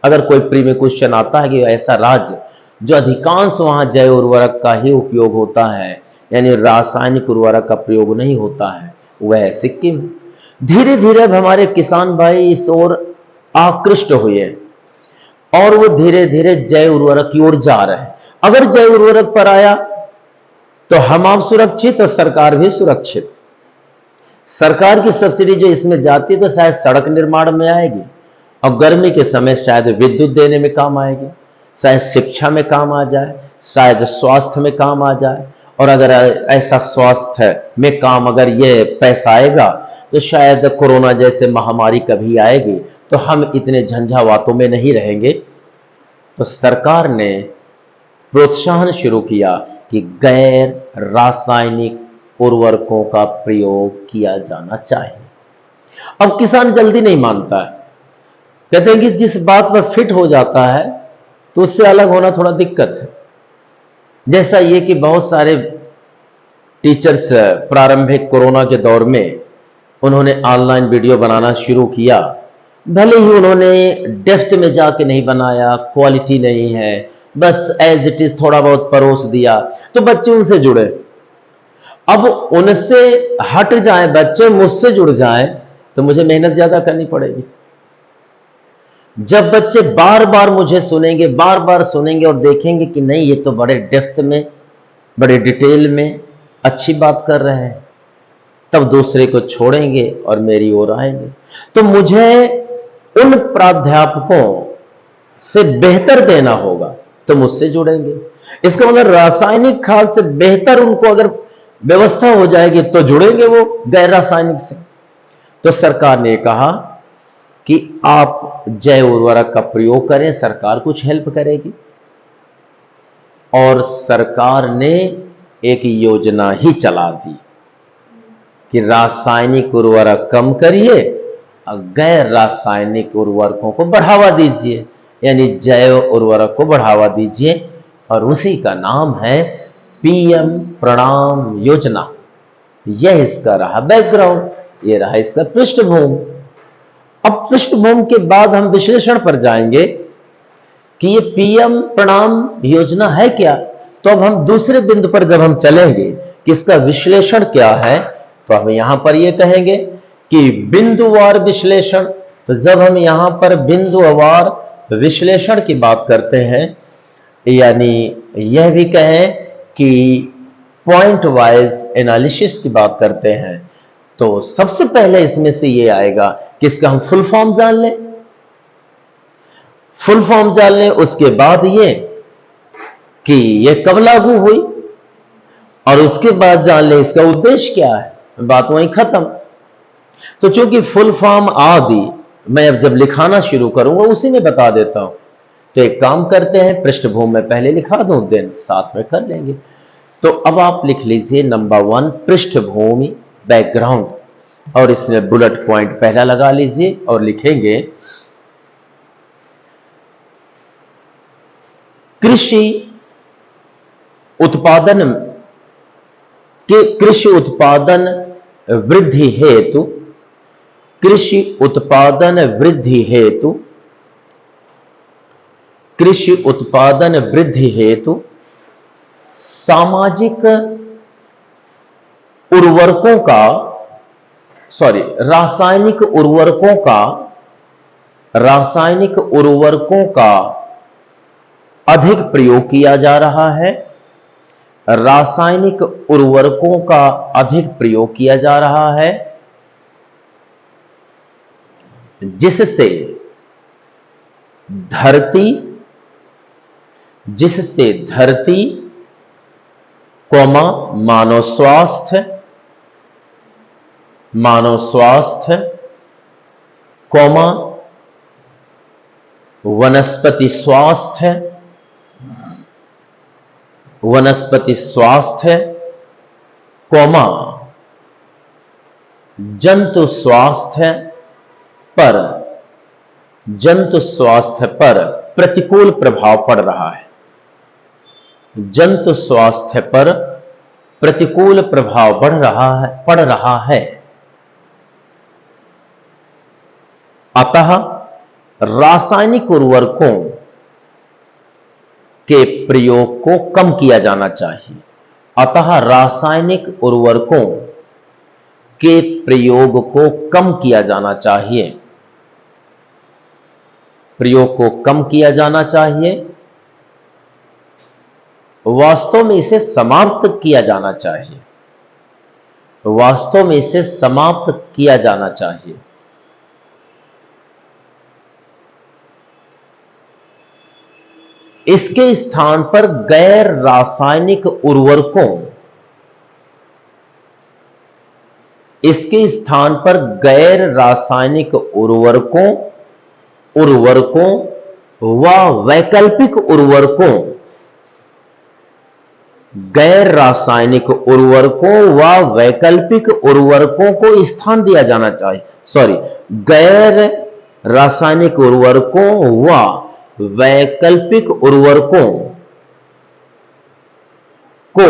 अगर कोई प्री में क्वेश्चन आता है कि ऐसा राज्य जो अधिकांश वहां जैव उर्वरक का ही उपयोग होता है, यानी रासायनिक उर्वरक का प्रयोग नहीं होता है, वह है सिक्किम। धीरे धीरे अब हमारे किसान भाई इस ओर आकृष्ट हुए और वो धीरे धीरे जैव उर्वरक की ओर जा रहे हैं। अगर जैव उर्वरक पर आया तो हम आप सुरक्षित और सरकार भी सुरक्षित। सरकार की सब्सिडी जो इसमें जाती है तो शायद सड़क निर्माण में आएगी, और गर्मी के समय शायद विद्युत देने में काम आएगी, शायद शिक्षा में काम आ जाए, शायद स्वास्थ्य में काम आ जाए। और अगर ऐसा स्वास्थ्य में काम, अगर ये पैसा आएगा तो शायद कोरोना जैसे महामारी कभी आएगी तो हम इतने झंझावातों में नहीं रहेंगे। तो सरकार ने प्रोत्साहन शुरू किया कि गैर रासायनिक उर्वरकों का प्रयोग किया जाना चाहिए। अब किसान जल्दी नहीं मानता है, कहते हैं कि जिस बात पर फिट हो जाता है तो उससे अलग होना थोड़ा दिक्कत है। जैसा ये कि बहुत सारे टीचर्स प्रारंभिक कोरोना के दौर में उन्होंने ऑनलाइन वीडियो बनाना शुरू किया, भले ही उन्होंने डेप्थ में जाके नहीं बनाया, क्वालिटी नहीं है, बस एज इट इज थोड़ा बहुत परोस दिया, तो बच्चे उनसे जुड़े। अब उनसे हट जाए बच्चे, मुझसे जुड़ जाएं, तो मुझे मेहनत ज्यादा करनी पड़ेगी। जब बच्चे बार बार मुझे सुनेंगे, बार बार सुनेंगे और देखेंगे कि नहीं ये तो बड़े डेप्थ में, बड़े डिटेल में अच्छी बात कर रहे हैं, तब दूसरे को छोड़ेंगे और मेरी ओर आएंगे। तो मुझे उन प्राध्यापकों से बेहतर देना होगा तो मुझसे जुड़ेंगे। इसका मतलब रासायनिक खाद से बेहतर उनको अगर व्यवस्था हो जाएगी तो जुड़ेंगे वो गैर रासायनिक से। तो सरकार ने कहा कि आप जैव उर्वरक का प्रयोग करें, सरकार कुछ हेल्प करेगी। और सरकार ने एक योजना ही चला दी कि रासायनिक उर्वरक कम करिए और गैर रासायनिक उर्वरकों को बढ़ावा दीजिए, यानी जैव उर्वरक को बढ़ावा दीजिए। और उसी का नाम है पीएम प्रणाम योजना। यह इसका रहा बैकग्राउंड, यह रहा इसका पृष्ठभूमि। अब पृष्ठभूमि के बाद हम विश्लेषण पर जाएंगे कि ये पीएम प्रणाम योजना है क्या। तो अब हम दूसरे बिंदु पर जब हम चलेंगे कि इसका विश्लेषण क्या है, तो हम यहां पर यह कहेंगे कि बिंदुवार विश्लेषण तो जब हम यहां पर बिंदुवार विश्लेषण की बात करते हैं, यानी यह भी कहें कि पॉइंट वाइज एनालिसिस की बात करते हैं, तो सबसे पहले इसमें से ये आएगा कि इसका हम फुल फॉर्म जान लें। फुल फॉर्म जान लें, उसके बाद ये कि ये कब लागू हुई, और उसके बाद जान लें इसका उद्देश्य क्या है, बात वहीं खत्म। तो चूंकि फुल फॉर्म आदि मैं अब जब लिखाना शुरू करूंगा उसी में बता देता हूं, तो एक काम करते हैं, पृष्ठभूमि में पहले लिखा दूं, देन साथ में कर लेंगे। तो अब आप लिख लीजिए नंबर 1 पृष्ठभूमि बैकग्राउंड, और इसमें बुलेट पॉइंट पहला लगा लीजिए और लिखेंगे कृषि उत्पादन कृषि उत्पादन वृद्धि हेतु, कृषि उत्पादन वृद्धि हेतु, कृषि उत्पादन वृद्धि हेतु सामाजिक उर्वरकों का, रासायनिक उर्वरकों का अधिक प्रयोग किया जा रहा है, रासायनिक उर्वरकों का अधिक प्रयोग किया जा रहा है, जिससे धरती मानव स्वास्थ्य वनस्पति स्वास्थ्य जंतु स्वास्थ्य पर प्रतिकूल प्रभाव पड़ रहा है, जंतु स्वास्थ्य पर प्रतिकूल प्रभाव पड़ रहा है। अतः रासायनिक उर्वरकों के प्रयोग को कम किया जाना चाहिए। अतः रासायनिक उर्वरकों के प्रयोग को कम किया जाना चाहिए, प्रयोग को कम किया जाना चाहिए, वास्तव में इसे समाप्त किया जाना चाहिए, वास्तव में इसे समाप्त किया जाना चाहिए। इसके स्थान पर गैर रासायनिक उर्वरकों, इसके स्थान पर गैर रासायनिक उर्वरकों व वैकल्पिक उर्वरकों, गैर रासायनिक उर्वरकों व वैकल्पिक उर्वरकों को स्थान दिया जाना चाहिए, गैर रासायनिक उर्वरकों व वैकल्पिक उर्वरकों को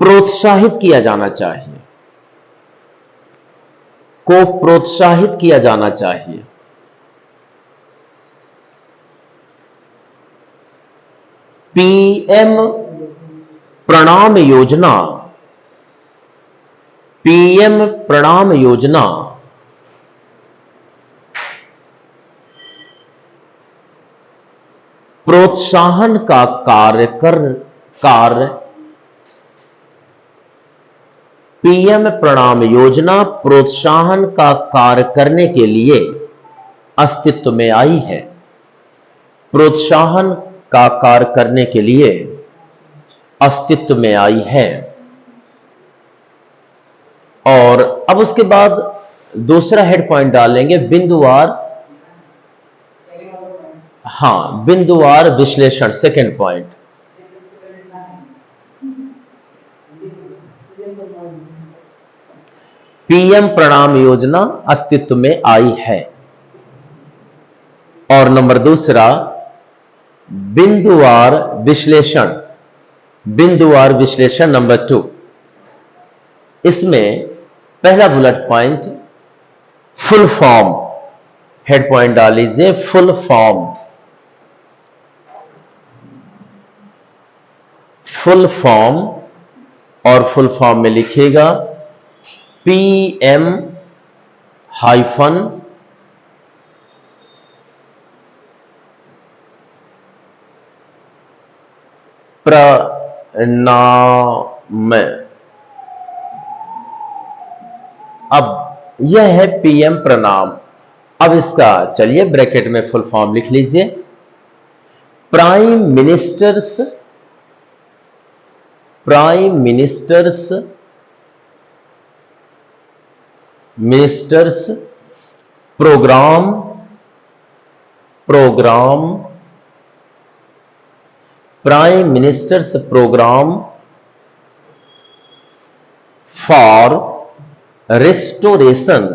प्रोत्साहित किया जाना चाहिए, पीएम प्रणाम योजना प्रोत्साहन का पीएम प्रणाम योजना प्रोत्साहन का कार्य करने के लिए अस्तित्व में आई है, प्रोत्साहन का कार्य करने के लिए अस्तित्व में आई है। और अब उसके बाद दूसरा हेड पॉइंट डालेंगे, बिंदुवार विश्लेषण, सेकंड पॉइंट। पीएम प्रणाम योजना अस्तित्व में आई है। और नंबर दूसरा बिंदुवार विश्लेषण नंबर 2। इसमें पहला bullet point full form, head point डाल लीजिए फुल फॉर्म, और फुल फॉर्म में लिखिएगा PM प्रणाम। अब यह है पीएम प्रणाम। अब इसका चलिए ब्रैकेट में फुल फॉर्म लिख लीजिए। Prime minister's programme prime minister's programme for restoration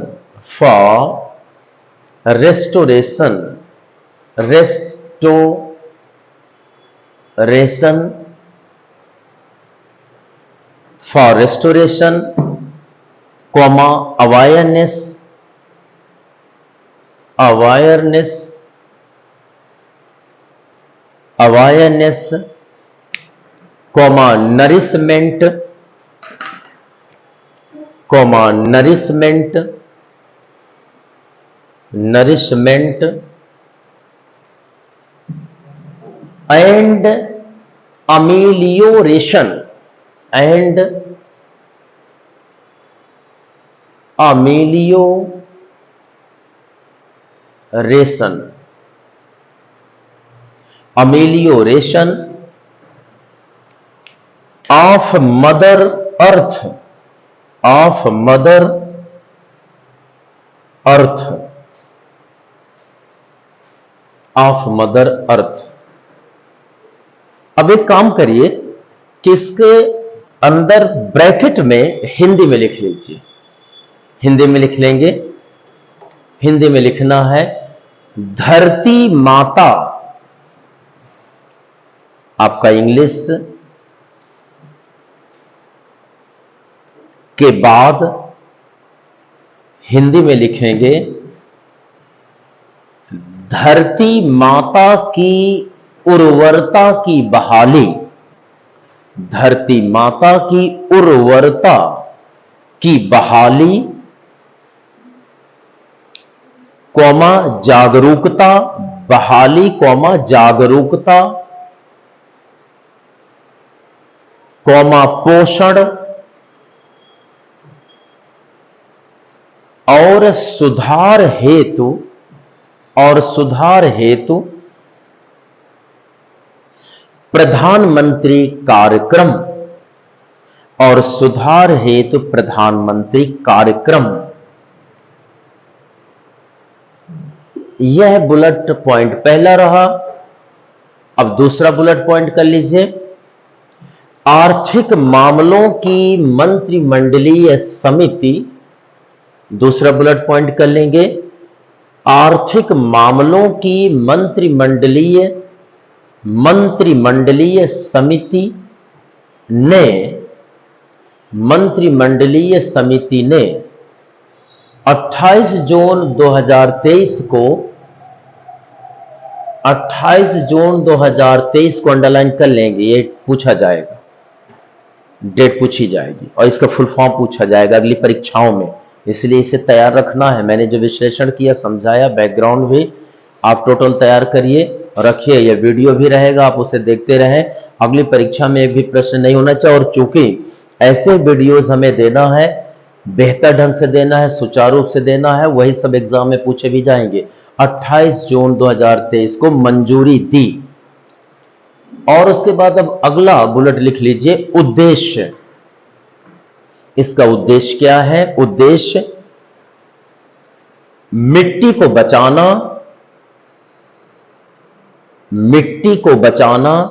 comma awareness comma nourishment and amelioration of mother earth. अब एक काम करिए कि इसके अंदर ब्रैकेट में हिंदी में लिख लीजिए। हिंदी में लिख लेंगे। हिंदी में लिखना है धरती माता। आपका इंग्लिश के बाद हिंदी में लिखेंगे धरती माता की उर्वरता की बहाली। धरती माता की उर्वरता की बहाली कॉमा जागरूकता, बहाली कॉमा जागरूकता कॉमा पोषण और सुधार हेतु प्रधानमंत्री कार्यक्रम यह बुलेट पॉइंट पहला रहा। अब दूसरा बुलेट पॉइंट कर लीजिए। आर्थिक मामलों की मंत्रिमंडलीय समिति। दूसरा बुलेट पॉइंट कर लेंगे आर्थिक मामलों की मंत्रिमंडलीय समिति ने 28 जून 2023 को अंडरलाइन कर लेंगे। ये पूछा जाएगा, डेट पूछी जाएगी और इसका फुल फॉर्म पूछा जाएगा अगली परीक्षाओं में, इसलिए इसे तैयार रखना है। मैंने जो विश्लेषण किया, समझाया, बैकग्राउंड भी आप टोटल तैयार करिए और रखिए। यह वीडियो भी रहेगा, आप उसे देखते रहें। अगली परीक्षा में एक भी प्रश्न नहीं होना चाहिए। और चूंकि ऐसे वीडियोस हमें देना है, बेहतर ढंग से देना है, सुचारू रूप से देना है, वही सब एग्जाम में पूछे भी जाएंगे। 28 जून 2023 को मंजूरी दी। और उसके बाद अब अगला बुलेट लिख लीजिए उद्देश्य। इसका उद्देश्य क्या है? उद्देश्य मिट्टी को बचाना